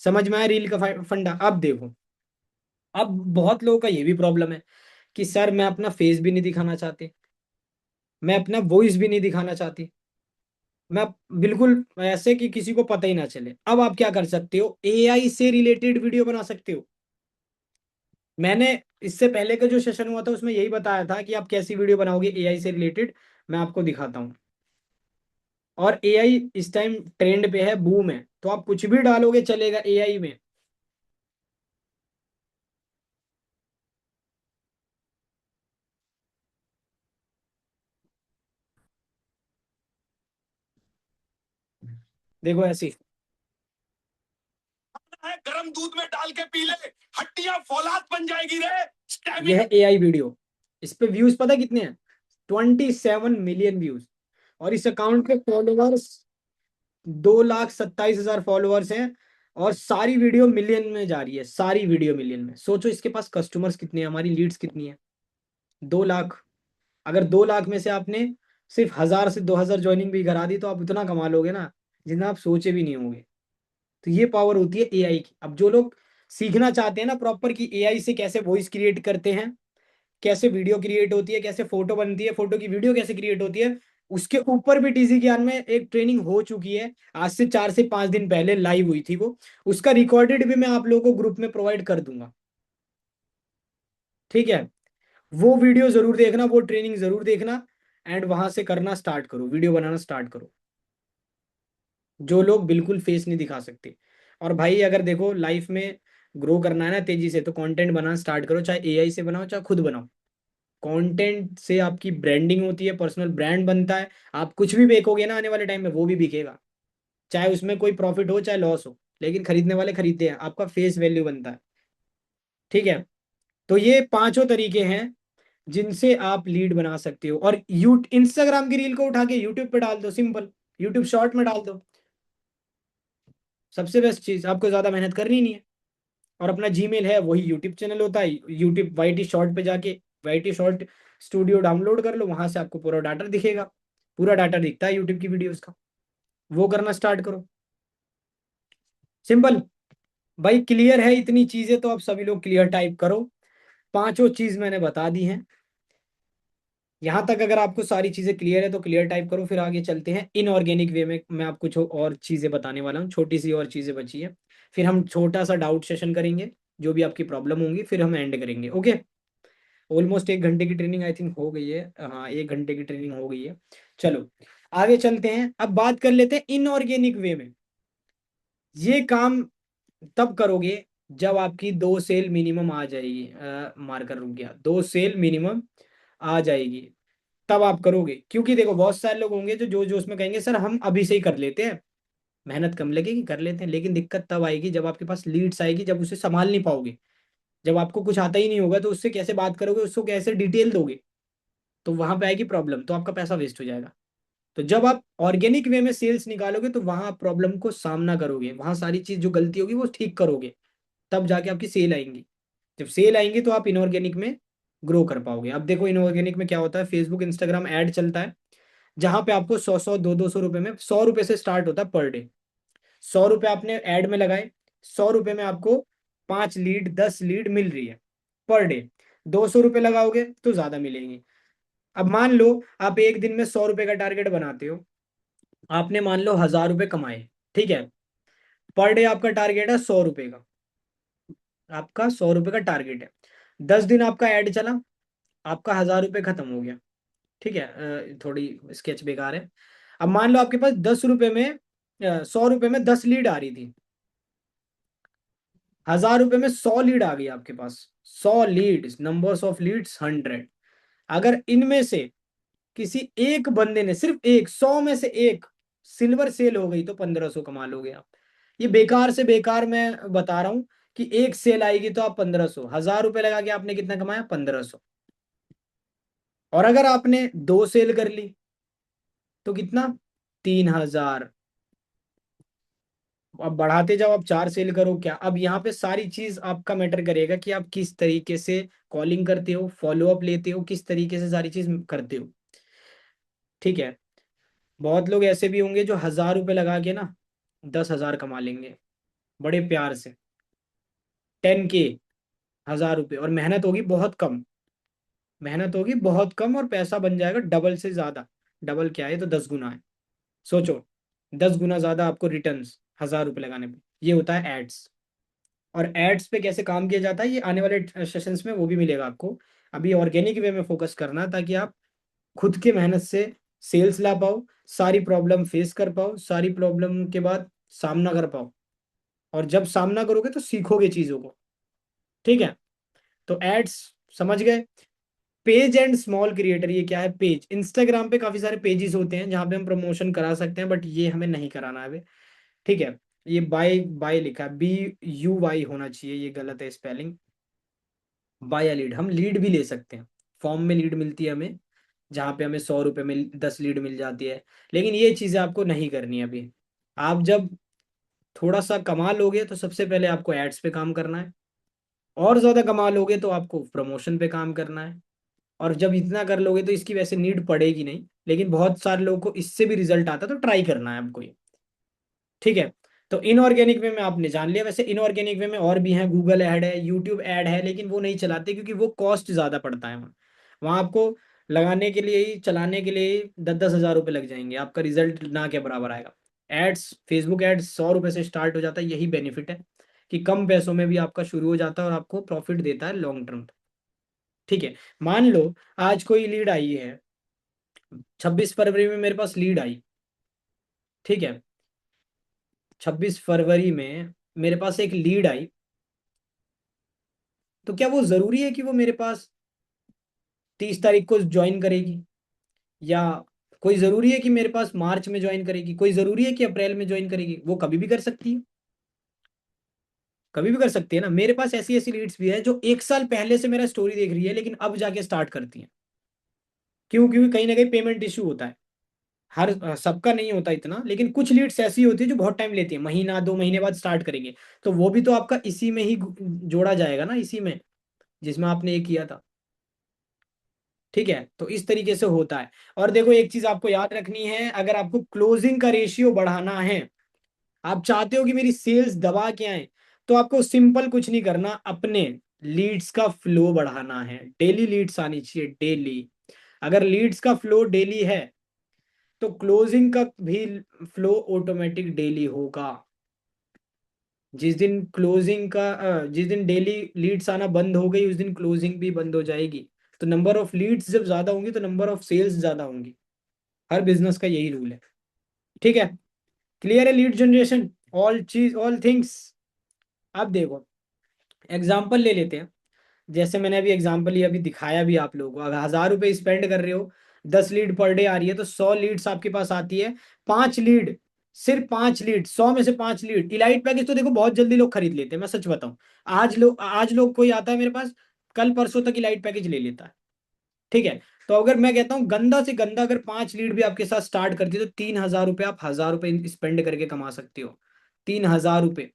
समझ में आया रील का फंडा। अब देखो, अब बहुत लोगों का ये भी प्रॉब्लम है कि सर मैं अपना फेस भी नहीं दिखाना चाहती, मैं अपना वॉइस भी नहीं दिखाना चाहती, मैं बिल्कुल ऐसे कि किसी को पता ही ना चले। अब आप क्या कर सकते हो, एआई से रिलेटेड वीडियो बना सकते हो। मैंने इससे पहले का जो सेशन हुआ था उसमें यही बताया था कि आप कैसी वीडियो बनाओगे एआई से रिलेटेड। मैं आपको दिखाता हूँ। और एआई इस टाइम ट्रेंड पे है, बूम है, तो आप कुछ भी डालोगे चलेगा एआई में। देखो ऐसी, है गर्म दूध में डाल के पी ले, हड्डियां फौलाद बन जाएगी रे, यह स्टेमिना। है एआई वीडियो। इस पे व्यूज पता कितने हैं? 27 मिलियन व्यूज। और इस अकाउंट पे फॉलोअर्स 2,27,000 फॉलोअर्स हैं। और सारी वीडियो मिलियन में जा रही है, सारी वीडियो मिलियन में। सोचो इसके पास कस्टमर्स कितने हैं, हमारी लीड्स कितनी है? 2 लाख। अगर 2 लाख में से आपने सिर्फ 1,000 से 2,000 ज्वाइनिंग भी करा दी, तो आप उतना कमा लोगे ना जितना आप सोचे भी नहीं होंगे। तो ये पावर होती है एआई की। अब जो लोग सीखना चाहते हैं ना प्रॉपर कि एआई से कैसे वॉइस क्रिएट करते हैं, कैसे वीडियो क्रिएट होती है, कैसे फोटो बनती है, फोटो की वीडियो कैसे क्रिएट होती है, उसके ऊपर भी टीजी ज्ञान में एक ट्रेनिंग हो चुकी है। आज से 4 से 5 दिन पहले लाइव हुई थी वो। उसका रिकॉर्डेड भी मैं आप लोगों को ग्रुप में प्रोवाइड कर दूंगा। ठीक है। वो वीडियो जरूर देखना, वो ट्रेनिंग जरूर देखना। एंड वहां से करना स्टार्ट करो, वीडियो बनाना स्टार्ट करो। जो लोग बिल्कुल फेस नहीं दिखा सकते। और भाई अगर देखो लाइफ में ग्रो करना है ना तेजी से, तो कंटेंट बनाना स्टार्ट करो, चाहे एआई से बनाओ चाहे खुद बनाओ। कंटेंट से आपकी ब्रांडिंग होती है, पर्सनल ब्रांड बनता है। आप कुछ भी बेचोगे ना आने वाले टाइम में, वो भी बिकेगा। चाहे उसमें कोई प्रॉफिट हो चाहे लॉस हो, लेकिन खरीदने वाले खरीदते हैं, आपका फेस वैल्यू बनता है। ठीक है। तो ये पांचों तरीके हैं जिनसे आप लीड बना सकते हो। और यू इंस्टाग्राम की रील को उठा के यूट्यूब पे डाल दो, सिंपल। यूट्यूब शॉर्ट में डाल दो। सबसे बेस्ट चीज, आपको ज्यादा मेहनत करनी नहीं है। और अपना जीमेल है, वही यूट्यूब चैनल होता है। यूट्यूब वाईटी शॉर्ट पे जाके वाईटी शॉर्ट स्टूडियो डाउनलोड कर लो, वहां से आपको पूरा डाटा दिखेगा, पूरा डाटा दिखता है यूट्यूब की वीडियोस का, वो करना स्टार्ट करो। सिंपल। भाई क्लियर है इतनी चीजें तो अब सभी लोग क्लियर टाइप करो। पांचों चीज मैंने बता दी हैं। यहां तक अगर आपको सारी चीजें क्लियर है तो क्लियर टाइप करो, फिर आगे चलते हैं इनऑर्गेनिक वे में। मैं आपको और चीजें बताने वाला हूँ, छोटी सी और चीजें बची है। फिर हम छोटा सा डाउट सेशन करेंगे, जो भी आपकी प्रॉब्लम होंगी, फिर हम एंड करेंगे। ओके। ऑलमोस्ट 1 घंटे की ट्रेनिंग आई थिंक हो गई है। हाँ, 1 घंटे की ट्रेनिंग हो गई है। चलो आगे चलते हैं, अब बात कर लेते हैं इनऑर्गेनिक वे में। ये काम तब करोगे जब आपकी 2 सेल मिनिमम आ जाएगी। मार्कर रुक गया, 2 सेल मिनिमम आ जाएगी, तब आप करोगे। क्योंकि देखो बहुत सारे लोग होंगे जो जो जो उसमें कहेंगे सर हम अभी से ही कर लेते हैं, मेहनत कम लगेगी, कर लेते हैं। लेकिन दिक्कत तब आएगी जब आपके पास लीड्स आएगी, जब उसे संभाल नहीं पाओगे, जब आपको कुछ आता ही नहीं होगा तो उससे कैसे बात करोगे, उसको कैसे डिटेल दोगे, तो वहां पे आएगी प्रॉब्लम, तो आपका पैसा वेस्ट हो जाएगा। तो जब आप ऑर्गेनिक वे में सेल्स निकालोगे तो वहां आप प्रॉब्लम को सामना करोगे, वहां सारी चीज जो गलती होगी वो ठीक करोगे, तब जाके आपकी सेल आएंगी। जब सेल आएंगी तो आप इनऑर्गेनिक में ग्रो कर पाओगे। अब देखो इनऑर्गेनिक में क्या होता है, फेसबुक इंस्टाग्राम ऐड चलता है, जहां पे आपको 100 100 200 रुपए में, 100 रुपए से स्टार्ट होता है पर डे। 100 रुपए आपने ऐड में लगाए, 100 रुपए में आपको 5 लीड 10 लीड मिल रही है पर डे। 200 रुपए लगाओगे तो ज्यादा मिलेंगे। अब मान लो आप एक दिन में 100 रुपए का टारगेट बनाते हो, आपने मान लो 1000 रुपए कमाए, ठीक है। पर डे आपका टारगेट है 100 रुपए का, आपका 100 रुपए का टारगेट है। 10 दिन आपका ऐड चला, आपका 1000 रुपए खत्म हो गया, ठीक है। थोड़ी स्केच बेकार है। अब मान लो आपके पास 10 रुपए में 100 रुपए में 10 लीड आ रही थी, 1000 रुपए में 100 लीड आ गई आपके पास। 100 लीड्स, नंबर्स ऑफ लीड्स 100। अगर इनमें से किसी एक बंदे ने, सिर्फ एक, 100 में से 1 सिल्वर सेल हो गई तो 1500 कमा लोगे आप। ये बेकार से बेकार मैं बता रहा हूं कि एक सेल आएगी तो आप 1500, 1000 रुपए लगा के आपने कितना कमाया, 1500। और अगर आपने 2 सेल कर ली तो कितना, 3000। अब बढ़ाते जाओ, आप 4 सेल करो क्या। अब यहाँ पे सारी चीज आपका मैटर करेगा कि आप किस तरीके से कॉलिंग करते हो, फॉलो अप लेते हो, किस तरीके से सारी चीज करते हो, ठीक है। बहुत लोग ऐसे भी होंगे जो 1000 रुपए लगा के ना 10,000 कमा लेंगे बड़े प्यार से। 10K, 1000 रुपये, और मेहनत होगी बहुत कम, मेहनत होगी बहुत कम और पैसा बन जाएगा डबल से ज्यादा। डबल क्या है, तो 10 गुना है। सोचो, 10 गुना ज्यादा आपको रिटर्न्स 1000 रुपये लगाने पे। ये होता है एड्स। और एड्स पे कैसे काम किया जाता है ये आने वाले सेशंस में वो भी मिलेगा आपको। अभी ऑर्गेनिक वे में फोकस करना, ताकि आप खुद के मेहनत से सेल्स ला पाओ, सारी प्रॉब्लम फेस कर पाओ, सारी प्रॉब्लम के बाद सामना कर पाओ। और जब सामना करोगे तो सीखोगे चीजों को, ठीक है। तो एड्स समझ गए। पेज एंड स्मॉल क्रिएटर, ये क्या है, पेज। इंस्टाग्राम पे काफी सारे पेजेस होते हैं जहां पे हम प्रमोशन करा सकते हैं, बट ये हमें नहीं कराना है अभी, ठीक है। ये बाय बाय लिखा है, BUY होना चाहिए, ये गलत है स्पेलिंग। बाय लीड, हम लीड भी ले सकते हैं, फॉर्म में लीड मिलती है हमें, जहाँ पे हमें 100 रुपये में 10 लीड मिल जाती है। लेकिन ये चीज़ें आपको नहीं करनी है अभी। आप जब थोड़ा सा कमा लोगे तो सबसे पहले आपको एड्स पे काम करना है, और ज़्यादा कमा लोगे तो आपको प्रमोशन पे काम करना है। और जब इतना कर लोगे तो इसकी वैसे नीड पड़ेगी नहीं, लेकिन बहुत सारे लोगों को इससे भी रिजल्ट आता है, तो ट्राई करना है आपको ये, ठीक है। तो इनऑर्गेनिक वे में आपने जान लिया। वैसे इनऑर्गेनिक वे में और भी हैं, गूगल ऐड है, यूट्यूब ऐड है, लेकिन वो नहीं चलाते क्योंकि वो कॉस्ट ज़्यादा पड़ता है वहाँ। वहाँ आपको लगाने के लिए ही, चलाने के लिए ही 10-10 हज़ार रुपये लग जाएंगे, आपका रिजल्ट ना के बराबर आएगा। एड्स, फेसबुक एड्स 100 रुपये से स्टार्ट हो जाता है, यही बेनिफिट है कि कम पैसों में भी आपका शुरू हो जाता है और आपको प्रॉफिट देता है लॉन्ग टर्म, ठीक है। मान लो आज कोई लीड आई है, 26 फरवरी में मेरे पास लीड आई, ठीक है। 26 फरवरी में मेरे पास एक लीड आई, तो क्या वो जरूरी है कि वो मेरे पास 30 तारीख को ज्वाइन करेगी, या कोई जरूरी है कि मेरे पास मार्च में ज्वाइन करेगी, कोई जरूरी है कि अप्रैल में ज्वाइन करेगी, वो कभी भी कर सकती है, कभी भी कर सकती है ना। मेरे पास ऐसी ऐसी लीड्स भी है जो 1 साल पहले से मेरा स्टोरी देख रही है, लेकिन अब जाके स्टार्ट करती है। क्यों? क्योंकि कहीं ना कहीं पेमेंट इशू होता है। सबका नहीं होता इतना, लेकिन कुछ लीड्स ऐसी होती है जो बहुत टाइम लेती है, महीना 2 महीने बाद स्टार्ट करेंगे, तो वो भी तो आपका इसी में ही जोड़ा जाएगा ना, इसी में जिसमें आपने ये किया था। ठीक है, तो इस तरीके से होता है। और देखो एक चीज आपको याद रखनी है, अगर आपको क्लोजिंग का रेशियो बढ़ाना है, आप चाहते हो कि मेरी सेल्स दबा के आए, तो आपको सिंपल कुछ नहीं करना, अपने लीड्स का फ्लो बढ़ाना है। डेली लीड्स आनी चाहिए, डेली। अगर लीड्स का फ्लो डेली है तो क्लोजिंग का भी फ्लो ऑटोमेटिक डेली होगा। जिस दिन डेली लीड्स आना बंद हो गई, उस दिन क्लोजिंग भी बंद हो जाएगी। तो नंबर ऑफ लीड्स जब ज्यादा होंगी तो नंबर ऑफ सेल्स ज्यादा होंगी। हर बिजनेस का यही रूल है। ठीक है, क्लियर है? Lead generation, all things. अब देखो एग्जाम्पल ले लेते हैं। जैसे मैंने अभी एग्जाम्पल ये अभी दिखाया भी आप लोगों को, अगर 1000 रुपये स्पेंड कर रहे हो, 10 लीड पर डे आ रही है, तो 100 लीड्स आपके पास आती है। 5 लीड, सिर्फ 5 लीड, 100 में से 5 लीड। इलाइट पैकेज तो देखो बहुत जल्दी लोग खरीद लेते हैं, मैं सच बताऊं। आज लोग कोई आता है मेरे पास, कल परसों तक इलाइट पैकेज ले लेता है। ठीक है, तो अगर मैं कहता हूँ गंदा से गंदा अगर 5 लीड भी आपके साथ स्टार्ट करती है, तो 3000 रुपये आप 1000 रुपये स्पेंड करके कमा सकते हो। 3000 रुपये,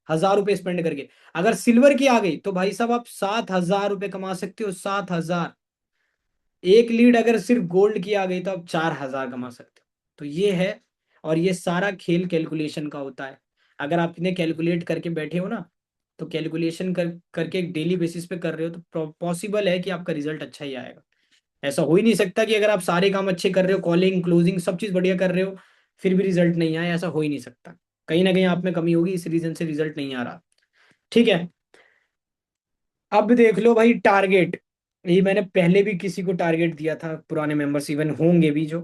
1000 रुपये स्पेंड करके। अगर सिल्वर की आ गई तो भाई साहब आप 7000 रुपये कमा सकते हो, 7000। एक लीड अगर सिर्फ गोल्ड की आ गई तो आप 4000 कमा सकते हो। तो ये है, और ये सारा खेल कैलकुलेशन का होता है। अगर आप इन्हें कैलकुलेट करके बैठे हो ना, तो कैलकुलेशन करके एक डेली बेसिस पे कर रहे हो, तो पॉसिबल है कि आपका रिजल्ट अच्छा ही आएगा। ऐसा हो ही नहीं सकता कि अगर आप सारे काम अच्छे कर रहे हो, कॉलिंग क्लोजिंग सब चीज बढ़िया कर रहे हो, फिर भी रिजल्ट नहीं आए, ऐसा हो ही नहीं सकता। कहीं ना कहीं आप में कमी होगी, इस रीजन से रिजल्ट नहीं आ रहा। ठीक है, अब देख लो भाई टारगेट। ये मैंने पहले भी किसी को टारगेट दिया था, पुराने मेंबर्स इवन होंगे भी जो।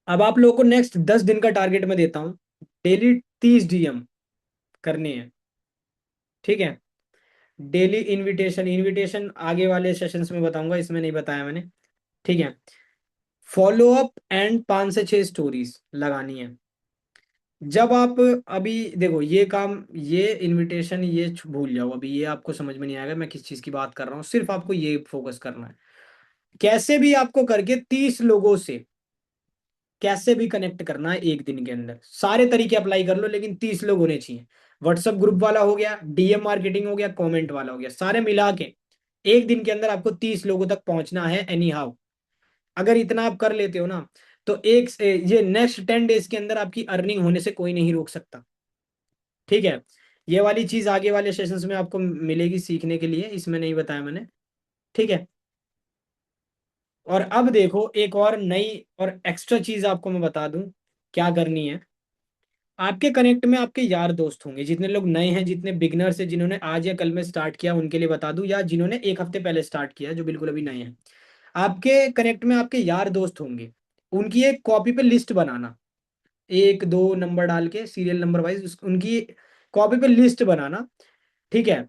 अब आप लोगों को नेक्स्ट 10 दिन का टारगेट मैं देता हूँ। डेली 30 डीएम करने हैं। ठीक है, डेली इनविटेशन, इनविटेशन आगे वाले सेशंस में बताऊंगा, इसमें नहीं बताया मैंने। ठीक है, फॉलो अप एंड 5 से 6 स्टोरीज लगानी है। जब आप, अभी देखो ये काम, ये इनविटेशन ये भूल जाओ, अभी ये आपको समझ में नहीं आएगा मैं किस चीज की बात कर रहा हूँ, सिर्फ आपको ये फोकस करना है। कैसे भी आपको करके 30 लोगों से कैसे भी कनेक्ट करना है एक दिन के अंदर। सारे तरीके अप्लाई कर लो, लेकिन 30 लोग होने चाहिए। व्हाट्सएप ग्रुप वाला हो गया, डीएम मार्केटिंग हो गया, कमेंट वाला हो गया, सारे मिला के एक दिन के अंदर आपको 30 लोगों तक पहुंचना है एनी हाउ। अगर इतना आप कर लेते हो ना, तो ये नेक्स्ट 10 डेज के अंदर आपकी अर्निंग होने से कोई नहीं रोक सकता। ठीक है, ये वाली चीज आगे वाले सेशंस में आपको मिलेगी सीखने के लिए, इसमें नहीं बताया मैंने। ठीक है, और अब देखो एक और नई और एक्स्ट्रा चीज आपको मैं बता दूं क्या करनी है। आपके कनेक्ट में आपके यार दोस्त होंगे, जितने लोग नए हैं, जितने बिगनर्स हैं, जिन्होंने आज या कल में स्टार्ट किया उनके लिए बता दूं, या जिन्होंने एक हफ्ते पहले स्टार्ट किया, जो बिल्कुल अभी नए हैं। आपके कनेक्ट में आपके यार दोस्त होंगे, उनकी एक कॉपी पे लिस्ट बनाना। 1 2 नंबर डाल के सीरियल नंबर वाइज उनकी कॉपी पे लिस्ट बनाना। ठीक है,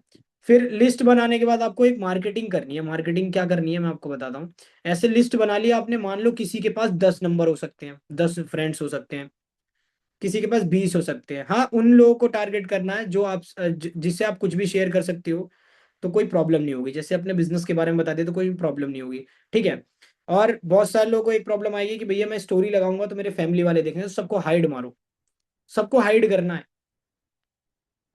फिर लिस्ट बनाने के बाद आपको एक मार्केटिंग करनी है। मार्केटिंग क्या करनी है मैं आपको बताता हूँ। ऐसे लिस्ट बना लिया आपने, मान लो किसी के पास 10 नंबर हो सकते हैं, 10 फ्रेंड्स हो सकते हैं, किसी के पास 20 हो सकते हैं। हाँ, उन लोगों को टारगेट करना है जो आप जिससे आप कुछ भी शेयर कर सकते हो, तो कोई प्रॉब्लम नहीं होगी। जैसे अपने बिजनेस के बारे में बता दे तो कोई प्रॉब्लम नहीं होगी। ठीक है, और बहुत सारे लोगों को एक प्रॉब्लम आएगी कि भैया मैं स्टोरी लगाऊंगा तो मेरे फैमिली वाले देखेंगे, तो सबको हाइड मारो। सबको हाइड करना है।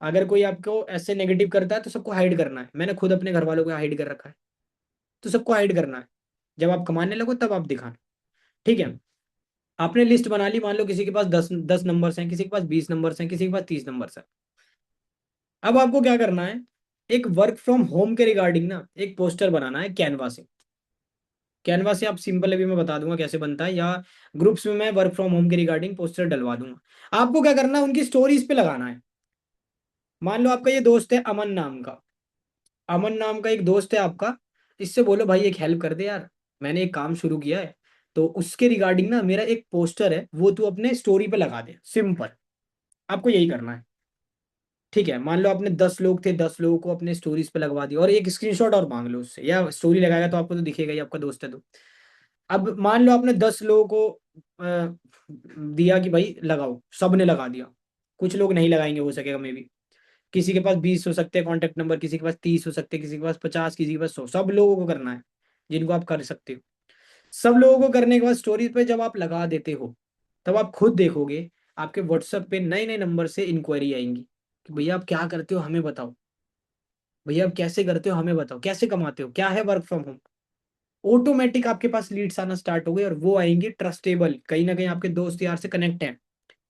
अगर कोई आपको ऐसे नेगेटिव करता है तो सबको हाइड करना है। मैंने खुद अपने घर वालों को हाइड कर रखा है। तो सबको हाइड करना है, जब आप कमाने लगो तब आप दिखाना। ठीक है, आपने लिस्ट बना ली, मान लो किसी के पास 10 10 नंबर्स हैं, किसी के पास 20 नंबर्स हैं, किसी के पास 30 नंबर्स हैं। अब आपको क्या करना है, एक वर्क फ्रॉम होम के रिगार्डिंग ना एक पोस्टर बनाना है कैनवा से। कैनवा से आप सिंपल, अभी मैं बता दूंगा कैसे बनता है, या ग्रुप्स में मैं वर्क फ्रॉम होम के रिगार्डिंग पोस्टर डलवा दूंगा। आपको क्या करना है, उनकी स्टोरीज पे लगाना है। मान लो आपका ये दोस्त है अमन नाम का, अमन नाम का एक दोस्त है आपका, इससे बोलो भाई एक हेल्प कर दे यार, मैंने एक काम शुरू किया है, तो उसके रिगार्डिंग ना मेरा एक पोस्टर है, वो तू अपने स्टोरी पे लगा दे। सिंपल, आपको यही करना है। ठीक है, मान लो आपने 10 लोग थे, 10 लोगों को अपने स्टोरीज पे लगवा दिया, और एक स्क्रीनशॉट और मांग लो उससे, या स्टोरी लगाएगा तो आपको तो दिखेगा ही, आपका दोस्त है तो। अब मान लो आपने 10 लोगों को दिया कि भाई लगाओ, सबने लगा दिया। कुछ लोग नहीं लगाएंगे, हो सकेगा मे बी। किसी के पास 20 हो सकते हैं कॉन्टेक्ट नंबर, किसी के पास 30 हो सकते हैं, किसी के पास 50, किसी के पास 100। सब लोगों को करना है जिनको आप कर सकते हो। सब लोगों को करने के बाद स्टोरी पे जब आप लगा देते हो, तब आप खुद देखोगे आपके व्हाट्सएप पे नए नए नंबर से इंक्वायरी आएंगी कि भैया आप क्या करते हो हमें बताओ, भैया आप कैसे करते हो हमें बताओ, कैसे कमाते हो, क्या है वर्क फ्रॉम होम। ऑटोमेटिक आपके पास लीड्स आना स्टार्ट हो गए, और वो आएंगी ट्रस्टेबल, कहीं ना कहीं आपके दोस्त यार से कनेक्ट हैं,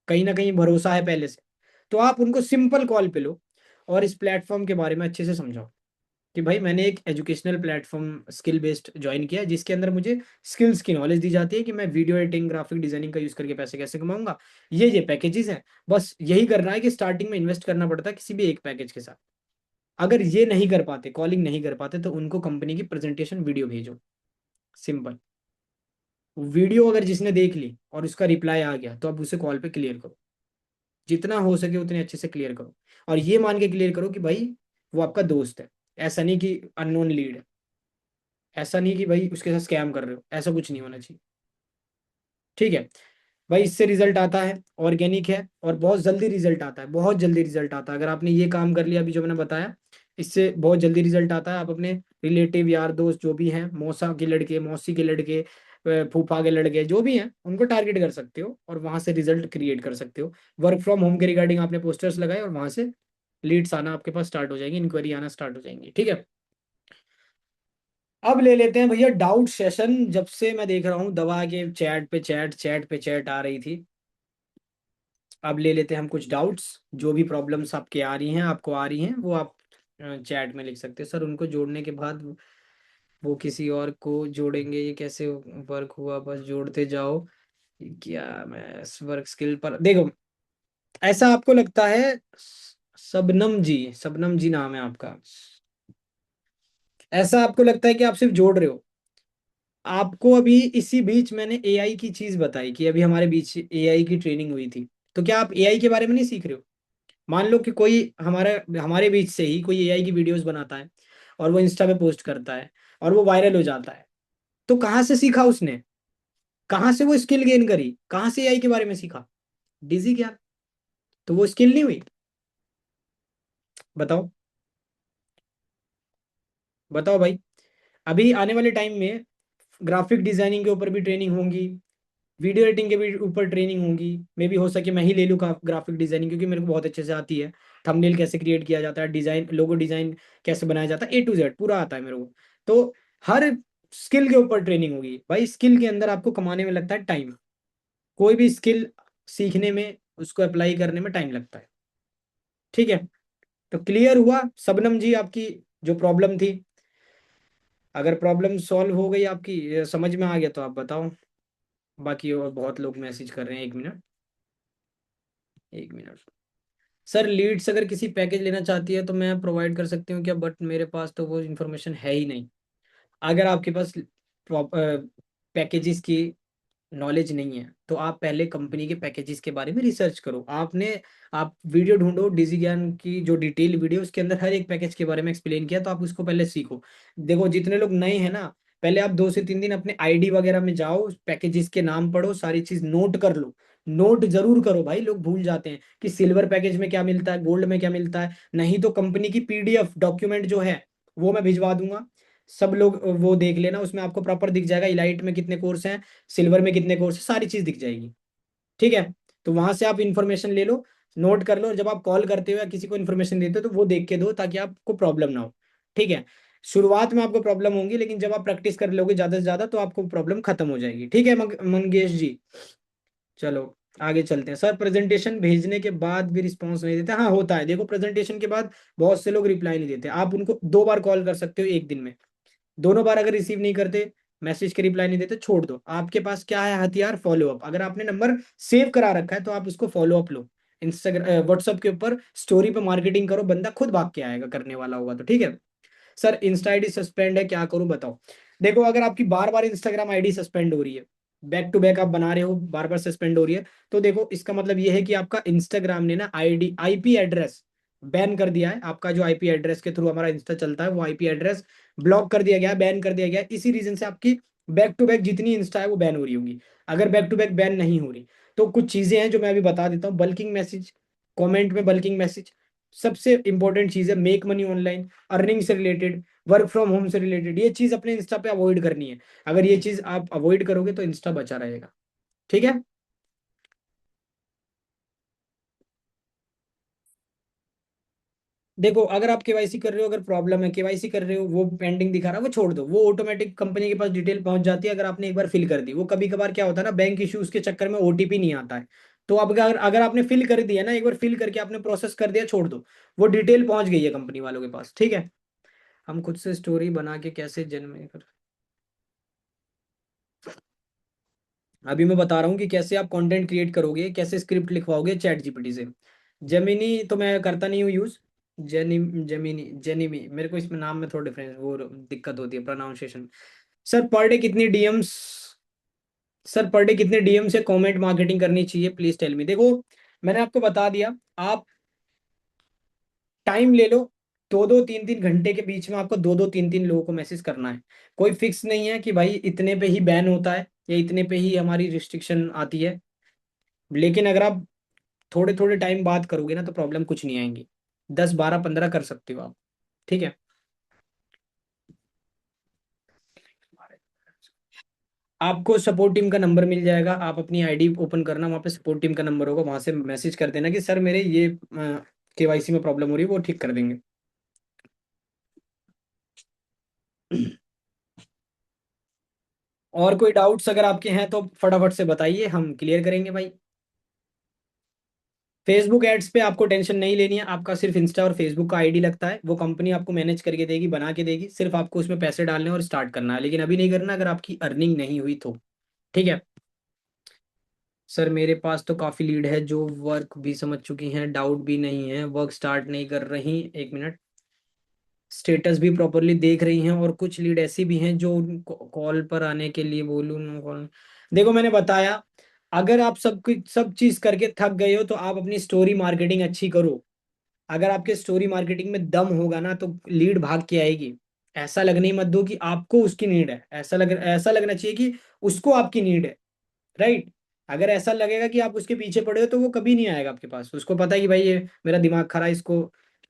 कहीं ना कहीं भरोसा है पहले से। तो आप उनको सिंपल कॉल पे लो और इस प्लेटफॉर्म के बारे में अच्छे से समझाओ कि भाई मैंने एक educational platform skill based join किया है, जिसके अंदर मुझे स्किल्स की नॉलेज दी जाती है कि मैं वीडियो एडिटिंग ग्राफिक डिजाइनिंग का यूज करके पैसे कैसे कमाऊंगा। ये पैकेजेस हैं, बस यही करना है कि स्टार्टिंग में इन्वेस्ट करना पड़ता है किसी भी एक पैकेज के साथ। अगर ये नहीं कर पाते, कॉलिंग नहीं कर पाते, तो उनको कंपनी की प्रेजेंटेशन वीडियो भेजो, सिंपल। वीडियो अगर जिसने देख ली और उसका रिप्लाई आ गया, तो आप उसे कॉल पे क्लियर करो, जितना हो सके उतने अच्छे से क्लियर करो। और ये मान के क्लियर करो कि भाई वो आपका दोस्त है, ऐसा नहीं कि अननोन लीड है, ऐसा नहीं कि भाई उसके साथ स्कैम कर रहे हो, ऐसा कुछ नहीं होना चाहिए। ठीक है भाई, इससे रिजल्ट आता है, ऑर्गेनिक है और बहुत जल्दी रिजल्ट आता है, बहुत जल्दी रिजल्ट आता है। अगर आपने ये काम कर लिया अभी जो मैंने बताया, इससे बहुत जल्दी रिजल्ट आता है। आप अपने रिलेटिव यार दोस्त जो भी हैं, मौसा के लड़के, मौसी के लड़के, फूफा के लड़के, जो भी हैं, उनको टारगेट कर सकते हो और वहां से रिजल्ट क्रिएट कर सकते हो। वर्क फ्रॉम होम के रिगार्डिंग आपने पोस्टर्स लगाए और वहां से लीड्स आना आपके पास स्टार्ट हो जाएंगी, इंक्वायरी आना स्टार्ट हो जाएंगी। ठीक है, अब ले लेते हैं भैया डाउट सेशन। जब से मैं देख रहा हूँ दवा के चैट पे चैट, चैट पे चैट आ रही थी, अब ले लेते हैं हम कुछ डाउट्स। जो भी प्रॉब्लम्स आपके आ रही हैं, आपको आ रही हैं, वो आप चैट में लिख सकते हैं। सर उनको जोड़ने के बाद वो किसी और को जोड़ेंगे, ये कैसे वर्क हुआ, बस जोड़ते जाओ। क्या मैं वर्क स्किल पर देखो, ऐसा आपको लगता है, सबनम जी, सबनम जी नाम है आपका, ऐसा आपको लगता है कि आप सिर्फ जोड़ रहे हो। आपको अभी इसी बीच मैंने एआई की चीज बताई कि अभी हमारे बीच एआई की ट्रेनिंग हुई थी, तो क्या आप एआई के बारे में नहीं सीख रहे हो? मान लो कि कोई हमारा हमारे बीच से ही कोई एआई की वीडियोस बनाता है और वो इंस्टा पे पोस्ट करता है और वो वायरल हो जाता है, तो कहाँ से सीखा उसने, कहाँ से वो स्किल गेन करी, कहाँ से एआई के बारे में सीखा? डिजी क्या? तो वो स्किल नहीं हुई? बताओ, बताओ भाई। अभी आने वाले टाइम में ग्राफिक डिजाइनिंग के ऊपर भी ट्रेनिंग होंगी, वीडियो एडिटिंग के भी ऊपर ट्रेनिंग होगी। मे भी हो सके मैं ही ले लूँ ग्राफिक डिजाइनिंग, क्योंकि मेरे को बहुत अच्छे से आती है। थंबनेल कैसे क्रिएट किया जाता है, डिजाइन, लोगो डिजाइन कैसे बनाया जाता है, A to Z पूरा आता है मेरे को। तो हर स्किल के ऊपर ट्रेनिंग होगी भाई। स्किल के अंदर आपको कमाने में लगता है टाइम, कोई भी स्किल सीखने में, उसको अप्लाई करने में टाइम लगता है। ठीक है, तो क्लियर हुआ सबनम जी आपकी जो प्रॉब्लम थी? अगर प्रॉब्लम सॉल्व हो गई आपकी, समझ में आ गया, तो आप बताओ। बाकी और बहुत लोग मैसेज कर रहे हैं, 1 मिनट, 1 मिनट। सर लीड्स अगर किसी पैकेज लेना चाहती है तो मैं प्रोवाइड कर सकती हूँ क्या, बट मेरे पास तो वो इन्फॉर्मेशन है ही नहीं। अगर आपके पास पैकेजेस की नॉलेज नहीं है, तो आप पहले कंपनी के पैकेजेस के बारे में रिसर्च करो। आप वीडियो ढूंढो, डिजी ज्ञान की जो डिटेल वीडियो, उसके अंदर हर एक पैकेज के बारे में एक्सप्लेन किया, तो आप उसको पहले सीखो। देखो जितने लोग नए हैं ना, पहले आप 2 से 3 दिन अपने आईडी वगैरह में जाओ, पैकेजेस के नाम पढ़ो, सारी चीज नोट कर लो। नोट जरूर करो भाई, लोग भूल जाते हैं कि सिल्वर पैकेज में क्या मिलता है, गोल्ड में क्या मिलता है। नहीं तो कंपनी की पीडीएफ डॉक्यूमेंट जो है वो मैं भिजवा दूंगा, सब लोग वो देख लेना, उसमें आपको प्रॉपर दिख जाएगा इलाइट में कितने कोर्स हैं, सिल्वर में कितने कोर्स है, सारी चीज दिख जाएगी। ठीक है, तो वहां से आप इन्फॉर्मेशन ले लो, नोट कर लो, और जब आप कॉल करते हो या किसी को इन्फॉर्मेशन देते हो तो वो देख के दो, ताकि आपको प्रॉब्लम ना हो। ठीक है, शुरुआत में आपको प्रॉब्लम होगी, लेकिन जब आप प्रैक्टिस कर लोगे ज्यादा से ज्यादा, तो आपको प्रॉब्लम खत्म हो जाएगी। ठीक है मंगेश जी, चलो आगे चलते हैं। सर प्रेजेंटेशन भेजने के बाद भी रिस्पॉन्स नहीं देते? हाँ होता है, देखो प्रेजेंटेशन के बाद बहुत से लोग रिप्लाई नहीं देते। आप उनको 2 बार कॉल कर सकते हो एक दिन में, दोनों बार अगर रिसीव नहीं करते, मैसेज के रिप्लाई नहीं देते, छोड़ दो। आपके पास क्या है हथियार? Follow up. अगर आपने नंबर सेव करा रखा है तो आप उसको फॉलो अप लो। इंस्टाग्राम व्हाट्सअप के ऊपर स्टोरी पे मार्केटिंग करो, बंदा खुद भाग के आएगा करने वाला होगा तो। ठीक है सर, इंस्टा आईडी सस्पेंड है, क्या करूं बताओ? देखो अगर आपकी बार बार इंस्टाग्राम आईडी सस्पेंड हो रही है, बैक टू बैक आप बना रहे हो, बार बार सस्पेंड हो रही है, तो देखो इसका मतलब ये है कि आपका इंस्टाग्राम ने ना आईडी, आईपी एड्रेस बैन कर दिया है। आपका जो आईपी एड्रेस के थ्रू हमारा इंस्टा चलता है, वो आईपी एड्रेस ब्लॉक कर दिया गया है, बैन कर दिया गया है। इसी रीजन से आपकी बैक टू बैक जितनी इंस्टा है वो बैन हो रही होगी। अगर बैक टू बैक बैन नहीं हो रही, तो कुछ चीजें हैं जो मैं अभी बता देता हूँ। बल्किंग मैसेज, कमेंट में बल्किंग मैसेज, सबसे इंपॉर्टेंट चीज है मेक मनी ऑनलाइन, अर्निंग से रिलेटेड, वर्क फ्रॉम होम से रिलेटेड, ये चीज अपने इंस्टा पे अवॉइड करनी है। अगर ये चीज आप अवॉइड करोगे तो इंस्टा बचा रहेगा। ठीक है, देखो अगर आप केवाईसी कर रहे हो, अगर प्रॉब्लम है केवाईसी कर रहे हो, वो पेंडिंग दिखा रहा है, वो छोड़ दो, वो ऑटोमेटिक कंपनी के पास डिटेल पहुंच जाती है अगर आपने एक बार फिल कर दी। वो कभी कभार क्या होता है ना, बैंक इश्यूज के चक्कर में ओटीपी नहीं आता है। तो अब अगर अगर आपने फिल कर दिया ना, एक बार फिल करके आपने प्रोसेस कर दिया, छोड़ दो, वो डिटेल पहुंच गई है कंपनी वालों के पास, ठीक है। हम खुद से स्टोरी बना के कैसे जन्म कर, अभी मैं बता रहा हूँ कि कैसे आप कंटेंट क्रिएट करोगे, कैसे स्क्रिप्ट लिखवाओगे चैट जीपीटी से। जेमिनी तो मैं करता नहीं हूँ यूज। जेमिनी जेनिमी, मेरे को इसमें नाम में थोड़ा डिफरेंस, वो दिक्कत होती है प्रोनाउंसिएशन। सर पर डे कितनी डीएम्स, सर पर डे कितने डीएम से कमेंट मार्केटिंग करनी चाहिए, प्लीज टेल मी। देखो मैंने आपको बता दिया, आप टाइम ले लो, 2-2 3-3 घंटे के बीच में आपको 2-2 3-3 लोगों को मैसेज करना है। कोई फिक्स नहीं है कि भाई इतने पे ही बैन होता है या इतने पे ही हमारी रिस्ट्रिक्शन आती है। लेकिन अगर आप थोड़े थोड़े टाइम बात करोगे ना तो प्रॉब्लम कुछ नहीं आएंगी। 10 12 15 कर सकते हो आप, ठीक है। आपको सपोर्ट टीम का नंबर मिल जाएगा, आप अपनी आईडी ओपन करना, वहाँ पे सपोर्ट टीम का नंबर होगा, वहां से मैसेज कर देना कि सर मेरे ये केवाईसी में प्रॉब्लम हो रही है, वो ठीक कर देंगे। और कोई डाउट्स अगर आपके हैं तो फटाफट से बताइए, हम क्लियर करेंगे भाई। फेसबुक एड्स पे आपको टेंशन नहीं लेनी है, आपका सिर्फ इंस्टा और फेसबुक का आईडी लगता है, वो कंपनी आपको मैनेज करके देगी, बना के देगी, सिर्फ आपको उसमें पैसे डालने और स्टार्ट करना है, लेकिन अभी नहीं करना अगर आपकी अर्निंग नहीं हुई तो, ठीक है। सर मेरे पास तो काफ़ी लीड है जो वर्क भी समझ चुकी हैं, डाउट भी नहीं है, वर्क स्टार्ट नहीं कर रही, एक मिनट, स्टेटस भी प्रॉपरली देख रही हैं, और कुछ लीड ऐसी भी हैं जो कॉल पर आने के लिए बोलूँ नो कॉल। देखो मैंने बताया, अगर आप सब कुछ सब चीज करके थक गए हो तो आप अपनी स्टोरी मार्केटिंग अच्छी करो। अगर आपके स्टोरी मार्केटिंग में दम होगा ना तो लीड भाग के आएगी। ऐसा लगने ही मत दो कि आपको उसकी नीड है, ऐसा लगना चाहिए कि उसको आपकी नीड है, राइट। अगर ऐसा लगेगा कि आप उसके पीछे पड़े हो तो वो कभी नहीं आएगा आपके पास, उसको पता है कि भाई ये मेरा दिमाग खरा है, इसको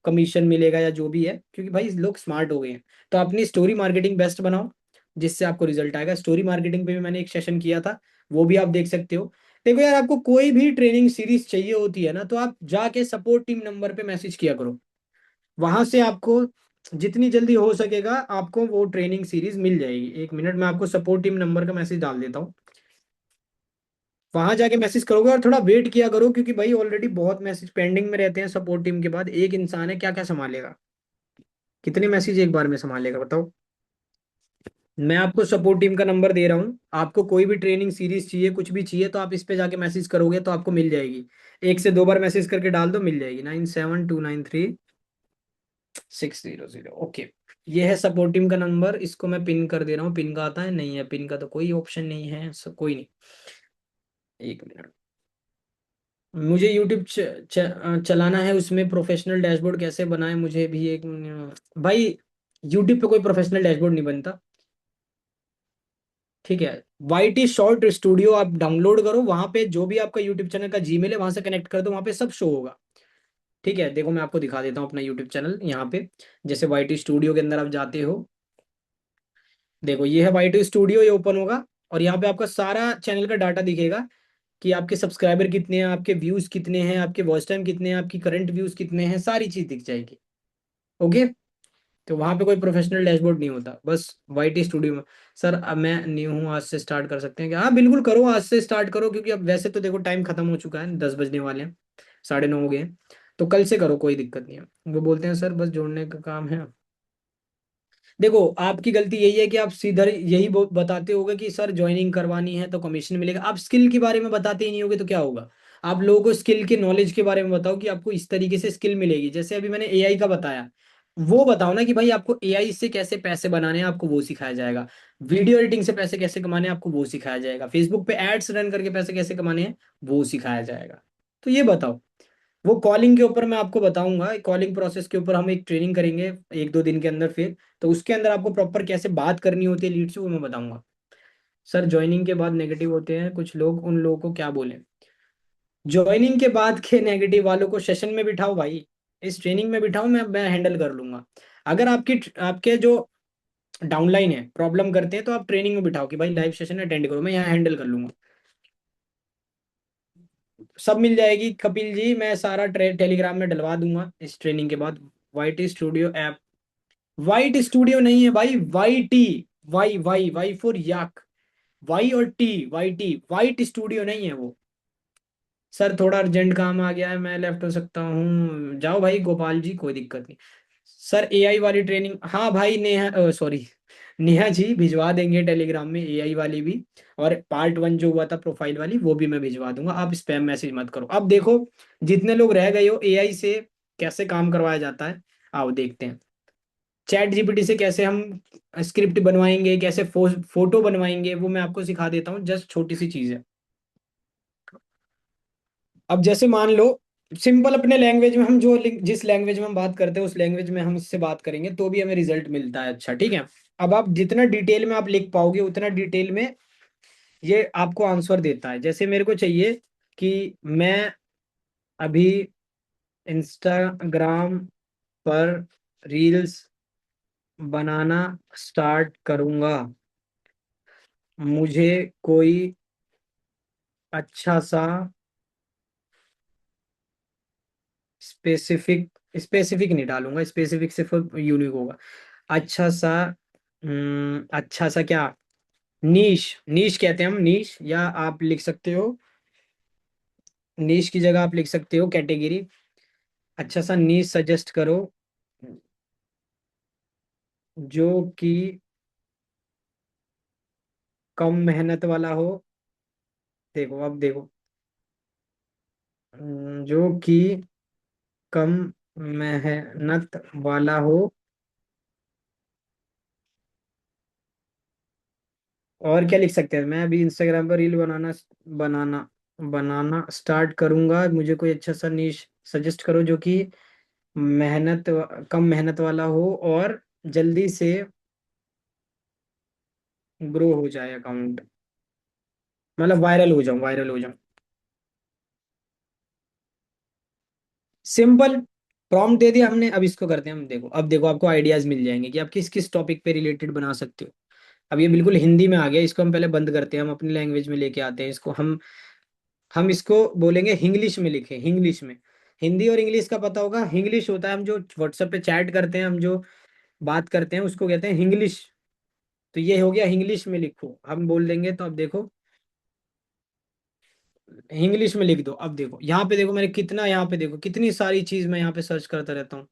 कमीशन मिलेगा या जो भी है, क्योंकि भाई लोग स्मार्ट हो गए हैं। तो अपनी स्टोरी मार्केटिंग बेस्ट बनाओ, जिससे आपको रिजल्ट आएगा। स्टोरी मार्केटिंग पे भी मैंने एक सेशन किया था, वो भी आप देख सकते हो। देखो यार, आपको कोई भी ट्रेनिंग सीरीज चाहिए होती है ना तो आप जाके सपोर्ट टीम नंबर पे मैसेज किया करो, वहां से आपको जितनी जल्दी हो सकेगा आपको वो ट्रेनिंग सीरीज मिल जाएगी। एक मिनट में आपको सपोर्ट टीम नंबर का मैसेज डाल देता हूँ, वहां जाके मैसेज करोगे, और थोड़ा वेट किया करो क्योंकि भाई ऑलरेडी बहुत मैसेज पेंडिंग में रहते हैं। सपोर्ट टीम के बाद एक इंसान है, क्या क्या संभालेगा, कितने मैसेज एक बार में संभालेगा बताओ। मैं आपको सपोर्ट टीम का नंबर दे रहा हूँ, आपको कोई भी ट्रेनिंग सीरीज चाहिए, कुछ भी चाहिए तो आप इस पे जाके मैसेज करोगे तो आपको मिल जाएगी। 1 से 2 बार मैसेज करके डाल दो, मिल जाएगी। 97293600, ओके। ये है सपोर्ट टीम का नंबर, इसको मैं पिन कर दे रहा हूँ। पिन का आता है, नहीं है पिन का तो कोई ऑप्शन नहीं है, कोई नहीं। एक मिनट, मुझे यूट्यूब चलाना है, उसमें प्रोफेशनल डैशबोर्ड कैसे बनाएं, मुझे भी एक भाई यूट्यूब पे कोई प्रोफेशनल डैशबोर्ड नहीं बनता, ठीक है। वाईटी शॉर्ट स्टूडियो आप डाउनलोड करो, वहां पे जो भी आपका यूट्यूब चैनल का जीमेल है वहां से कनेक्ट कर दो, वहां पे सब शो होगा, ठीक है। देखो मैं आपको दिखा देता हूँ अपना यूट्यूब चैनल यहाँ पे। जैसे वाईटी स्टूडियो के अंदर आप जाते हो, देखो ये है वाईटी स्टूडियो, ये ओपन होगा, और यहाँ पे आपका सारा चैनल का डाटा दिखेगा कि आपके सब्सक्राइबर कितने हैं, आपके व्यूज कितने हैं, आपके वॉच टाइम कितने हैं, आपकी करंट व्यूज कितने हैं, सारी चीज दिख जाएगी, ओके। तो वहां पे कोई प्रोफेशनल डैशबोर्ड नहीं होता, बस वाईटी स्टूडियो में। सर अब मैं न्यू हूँ, आज से स्टार्ट कर सकते हैं क्या? हाँ बिल्कुल करो, आज से स्टार्ट करो, क्योंकि अब वैसे तो देखो टाइम खत्म हो चुका है, 10 बजने वाले हैं, 9:30 हो गए हैं। तो कल से करो, कोई दिक्कत नहीं है। वो बोलते हैं सर बस जोड़ने का काम है। देखो आपकी गलती यही है कि आप सीधे यही बताते होगे कि सर ज्वाइनिंग करवानी है तो कमीशन मिलेगा, आप स्किल के बारे में बताते ही नहीं होगे तो क्या होगा। आप लोगों को स्किल के नॉलेज के बारे में बताओ कि आपको इस तरीके से स्किल मिलेगी, जैसे अभी मैंने एआई का बताया, वो बताओ ना कि भाई आपको एआई से कैसे पैसे बनाने हैं, आपको वो सिखाया जाएगा। वीडियो एडिटिंग से पैसे कैसे कमाने हैं, आपको वो सिखाया जाएगा। फेसबुक पे एड्स रन करके पैसे कैसे कमाने हैं, वो सिखाया जाएगा। तो ये बताओ। वो कॉलिंग के ऊपर मैं आपको बताऊंगा, कॉलिंग प्रोसेस के ऊपर हम एक ट्रेनिंग करेंगे 1-2 दिन के अंदर, फिर तो उसके अंदर आपको प्रॉपर कैसे बात करनी होती है लीड से, वो मैं बताऊंगा। सर ज्वाइनिंग के बाद नेगेटिव होते हैं कुछ लोग, उन लोगों को क्या बोलें? ज्वाइनिंग के बाद के नेगेटिव वालों को सेशन में बिठाओ भाई, इस ट्रेनिंग में बिठाओ, मैं हैंडल कर लूंगा। अगर आपके जो डाउनलाइन है प्रॉब्लम करते हैं तो आप ट्रेनिंग में बिठाओ कि भाई लाइव सेशन अटेंड करो, मैं यहाँ हैंडल कर लूंगा। सब मिल जाएगी कपिल जी, मैं सारा टेलीग्राम में डलवा दूंगा इस ट्रेनिंग के बाद। Y T studio app. White studio नहीं है भाई, Y T. Y Y Y for yak. Y और T, Y T, white studio नहीं है वो। सर थोड़ा अर्जेंट काम आ गया है, मैं लेफ्ट हो सकता हूँ, जाओ भाई गोपाल जी, कोई दिक्कत नहीं। सर एआई वाली ट्रेनिंग, हाँ भाई नेहा, सॉरी नेहा जी भिजवा देंगे टेलीग्राम में एआई वाली भी। और पार्ट 1 जो हुआ था प्रोफाइल वाली वो भी मैं भिजवा दूंगा, आप स्पैम मैसेज मत करो। अब देखो जितने लोग रह गए हो एआई से कैसे काम करवाया जाता है, आओ देखते हैं। चैट जीपीटी से कैसे हम स्क्रिप्ट बनवाएंगे, कैसे फोटो बनवाएंगे, वो मैं आपको सिखा देता हूँ, जस्ट छोटी सी चीज है। अब जैसे मान लो सिंपल अपने लैंग्वेज में हम जो जिस लैंग्वेज में हम बात करते हैं उस लैंग्वेज में हम इससे बात करेंगे तो भी हमें रिजल्ट मिलता है अच्छा, ठीक है। अब आप जितना डिटेल में आप लिख पाओगे उतना डिटेल में ये आपको आंसर देता है। जैसे मेरे को चाहिए कि मैं अभी इंस्टाग्राम पर रील्स बनाना स्टार्ट करूंगा, मुझे कोई अच्छा सा स्पेसिफिक, स्पेसिफिक नहीं डालूंगा, स्पेसिफिक सिर्फ यूनिक होगा। अच्छा सा, अच्छा सा क्या, नीश, नीश कहते हैं हम, नीश, या आप लिख सकते हो नीश की जगह आप लिख सकते हो कैटेगरी। अच्छा सा नीश सजेस्ट करो जो कि कम मेहनत वाला हो। देखो अब देखो, जो कि कम मेहनत वाला हो, और क्या लिख सकते हैं, मैं अभी इंस्टाग्राम पर रील बनाना बनाना स्टार्ट करूंगा, मुझे कोई अच्छा सा नीश सजेस्ट करो जो कि कम मेहनत वाला हो और जल्दी से ग्रो हो जाए अकाउंट, मतलब वायरल हो जाऊं, वायरल हो जाऊं। सिंपल प्रॉम्प्ट दे दिया हमने, अब इसको करते हैं हम। देखो अब देखो आपको आइडियाज मिल जाएंगे कि आप किस किस टॉपिक पे रिलेटेड बना सकते हो। अब ये बिल्कुल हिंदी में आ गया, इसको हम पहले बंद करते हैं, हम अपनी लैंग्वेज में लेके आते हैं इसको। हम इसको बोलेंगे इंग्लिश में, लिखे इंग्लिश में। हिंदी और इंग्लिश का पता होगा, इंग्लिश होता है हम जो व्हाट्सएप पे चैट करते हैं, हम जो बात करते हैं उसको कहते हैं इंग्लिश। तो ये हो गया इंग्लिश में लिखो, हम बोल देंगे तो अब देखो इंग्लिश में लिख दो। अब देखो यहाँ पे, देखो मैंने कितना, यहाँ पे देखो कितनी सारी चीज मैं यहाँ पे सर्च करता रहता हूँ।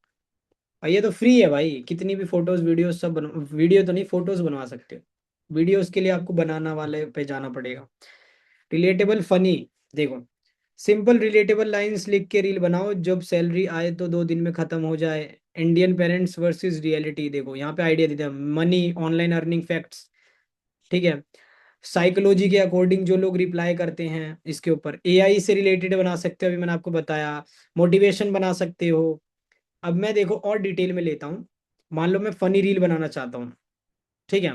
और ये तो फ्री है भाई, कितनी भी फोटोज वीडियोस सब वीडियो तो नहीं, फोटोज बनवा सकते हो। वीडियोस के लिए आपको बनाना वाले पे जाना पड़ेगा। रिलेटेबल फनी, देखो सिंपल रिलेटेबल लाइंस लिख के रील बनाओ, जब सैलरी आए तो 2 दिन में खत्म हो जाए। इंडियन पेरेंट्स वर्सेस रियलिटी, देखो यहाँ पे आइडिया देते हैं, मनी ऑनलाइन अर्निंग फैक्ट्स, ठीक है। साइकोलॉजी के अकॉर्डिंग जो लोग रिप्लाई करते हैं इसके ऊपर, एआई से रिलेटेड बना सकते हो, अभी मैंने आपको बताया। मोटिवेशन बना सकते हो। अब मैं देखो और डिटेल में लेता हूँ। मान लो मैं फनी रील बनाना चाहता हूँ, ठीक है।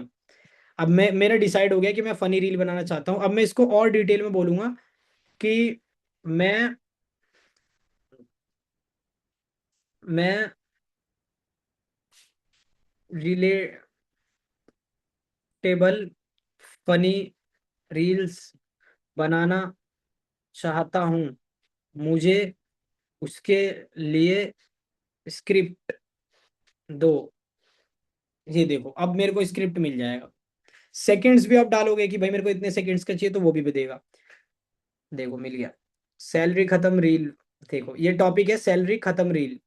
अब मैं, मेरा डिसाइड हो गया कि मैं फनी रील बनाना चाहता हूँ, अब मैं इसको और डिटेल में बोलूंगा कि मैं मैं रिलेटेबल फनी रील्स बनाना चाहता हूँ, मुझे उसके लिए स्क्रिप्ट दो। ये देखो अब मेरे को स्क्रिप्ट मिल जाएगा। सेकंड्स भी आप डालोगे कि भाई मेरे को इतने सेकंड्स का चाहिए तो वो भी देगा। देखो मिल गया, सैलरी खत्म रील। देखो ये टॉपिक है सैलरी खत्म रील।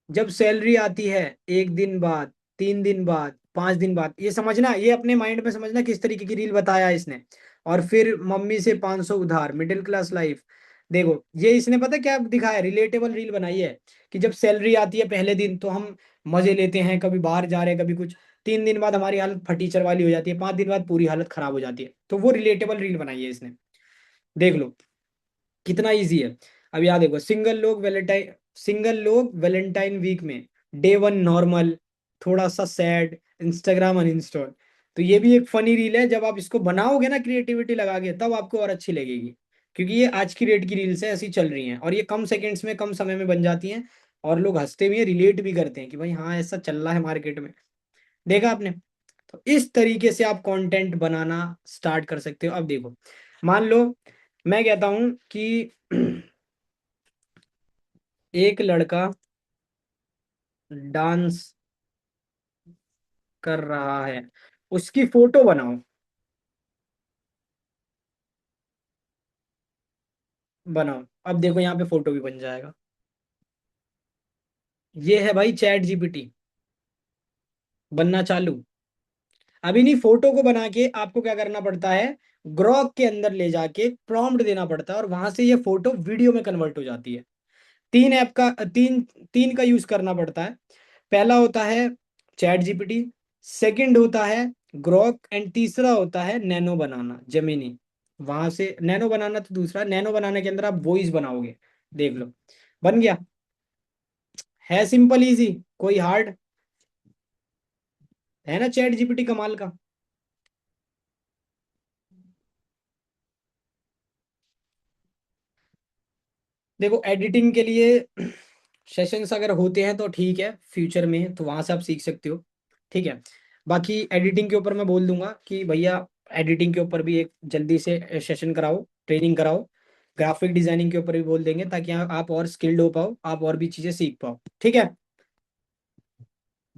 जब सैलरी आती है 1 दिन बाद, 3 दिन बाद, 5 दिन बाद, ये समझना, ये अपने माइंड में समझना किस तरीके की रील बताया है इसने। और फिर मम्मी से 500 उधार, मिडिल क्लास लाइफ। देखो ये इसने पता क्या दिखाया, रिलेटेबल रील बनाई है कि जब सैलरी आती है पहले दिन तो हम मजे लेते हैं, कभी बाहर जा रहे हैं कभी कुछ, 3 दिन बाद हमारी हालत फटीचर वाली हो जाती है, 5 दिन बाद पूरी हालत खराब हो जाती है, तो वो रिलेटेबल रील बनाई है इसने। देख लो कितना इजी है। अब याद देखो, सिंगल लोग वैलेंटाइन वीक में, डे 1 नॉर्मल, थोड़ा सा सैड, इंस्टाग्राम अनइंस्टॉल। तो ये भी एक फनी रील है, जब आप इसको बनाओगे ना क्रिएटिविटी लगा के तब आपको और अच्छी लगेगी। क्योंकि ये आज की डेट की रील्स है, ऐसी चल रही हैं और ये कम सेकंड्स में, कम समय में बन जाती हैं। और लोग हंसते भी हैं, रिलेट भी करते हैं कि भाई हाँ ऐसा चल रहा है मार्केट में। देखा आपने। तो इस तरीके से आप कंटेंट बनाना स्टार्ट कर सकते हो। अब देखो मान लो मैं कहता हूं कि एक लड़का डांस कर रहा है, उसकी फोटो बनाओ। बनाओ, अब देखो यहाँ पे फोटो भी बन जाएगा। ये है भाई चैट जीपीटी, बनना चालू। अभी नहीं, फोटो को बना के आपको क्या करना पड़ता है, ग्रॉक के अंदर ले जाके प्रॉम्प्ट देना पड़ता है, और वहां से ये फोटो वीडियो में कन्वर्ट हो जाती है। तीन ऐप का तीन तीन का यूज करना पड़ता है। पहला होता है चैट जीपीटी, सेकंड होता है ग्रॉक, एंड तीसरा होता है नैनो बनाना, जेमिनी। वहां से नैनो बनाना, तो दूसरा नैनो बनाने के अंदर आप वॉइस बनाओगे। देख लो, बन गया। है सिंपल इजी, कोई हार्ड है ना चैट जीपीटी कमाल का। देखो एडिटिंग के लिए सेशंस अगर होते हैं तो ठीक है, फ्यूचर में तो वहां से आप सीख सकते हो। ठीक है, बाकी एडिटिंग के ऊपर मैं बोल दूंगा कि भैया एडिटिंग के ऊपर भी एक जल्दी से सेशन कराओ, ट्रेनिंग कराओ। ग्राफिक डिजाइनिंग के ऊपर भी बोल देंगे, ताकि आप और स्किल्ड हो पाओ, आप और भी चीजें सीख पाओ। ठीक है,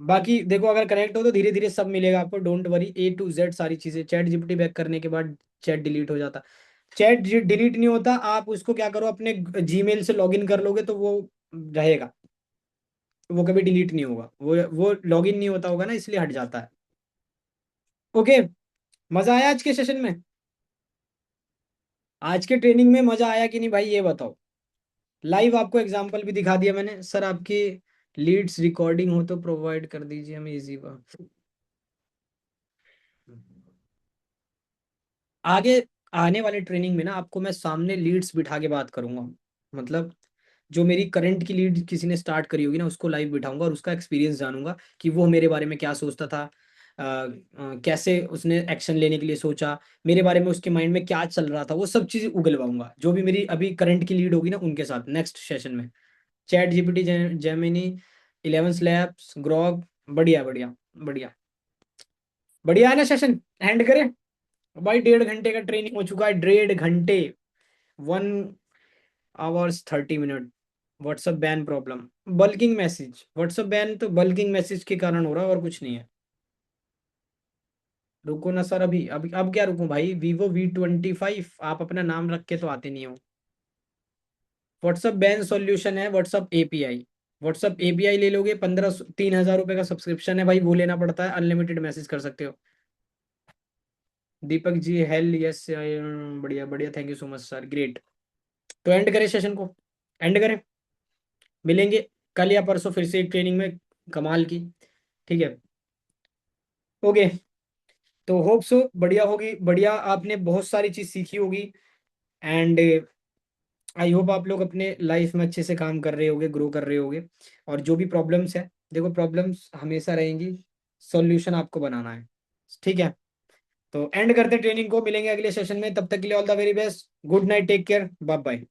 बाकी देखो अगर कनेक्ट हो तो धीरे धीरे सब मिलेगा आपको, don't worry. A to Z सारी चीजें, चैट जीपीटी बैक करने के बाद चैट डिलीट हो जाता। चैट डिलीट नहीं होता, आप उसको क्या करो, अपने जीमेल से लॉगिन कर लोगे तो वो रहेगा, वो कभी डिलीट नहीं होगा। वो लॉगिन नहीं होता होगा ना, इसलिए हट जाता है। ओके, मजा आया आज के सेशन में? आज के ट्रेनिंग में मजा आया कि नहीं भाई, ये बताओ। लाइव आपको एग्जांपल भी दिखा दिया मैंने। सर आपकी लीड्स रिकॉर्डिंग हो तो प्रोवाइड कर दीजिए हमें, इजी बात। आगे आने वाले ट्रेनिंग में ना आपको मैं सामने लीड्स बिठा के बात करूंगा। मतलब जो मेरी करंट की लीड किसी ने स्टार्ट करी होगी ना, उसको लाइव बिठाऊंगा और उसका एक्सपीरियंस जानूंगा कि वो मेरे बारे में क्या सोचता था, कैसे उसने एक्शन लेने के लिए सोचा, मेरे बारे में उसके माइंड में क्या चल रहा था, वो सब चीज़ उगलवाऊंगा जो भी मेरी अभी करंट की लीड होगी ना उनके साथ नेक्स्ट सेशन में। Chat GPT, Gemini, 11 labs, Grok, बढ़िया बढ़िया बढ़िया। बढ़िया है ना सेशन, एंड करें? भाई 1.5 घंटे का ट्रेनिंग हो चुका है, 1.5 घंटे, 1 hours 30 minutes। WhatsApp ban problem, bulking message, WhatsApp ban तो बल्किंग मैसेज के कारण हो रहा है और कुछ नहीं है। रुको ना सर, अभी अभी अब क्या रुकूं भाई, Vivo V25, आप अपना नाम रख के तो आते नहीं हो। व्हाट्सएप बैन सॉल्यूशन है व्हाट्सएप एपीआई। व्हाट्सएप एपीआई ले लोगे, 3,000 रुपए का सब्सक्रिप्शन है भाई, वो लेना पड़ता है, अनलिमिटेड मैसेज कर सकते हो। दीपक जी हेल यस, बढ़िया बढ़िया, thank you so much sir, great. तो एंड करें सेशन को, एंड करें। मिलेंगे कल या परसों फिर से एक ट्रेनिंग में कमाल की। ठीक है, ओके। तो होप सो बढ़िया होगी, बढ़िया, आपने बहुत सारी चीज सीखी होगी। एंड आई होप आप लोग अपने लाइफ में अच्छे से काम कर रहे होगे, ग्रो कर रहे होगे। और जो भी प्रॉब्लम्स है, देखो प्रॉब्लम्स हमेशा रहेंगी, सॉल्यूशन आपको बनाना है। ठीक है, तो एंड करते ट्रेनिंग को, मिलेंगे अगले सेशन में, तब तक के लिए all the very best, good night, take care, bye bye.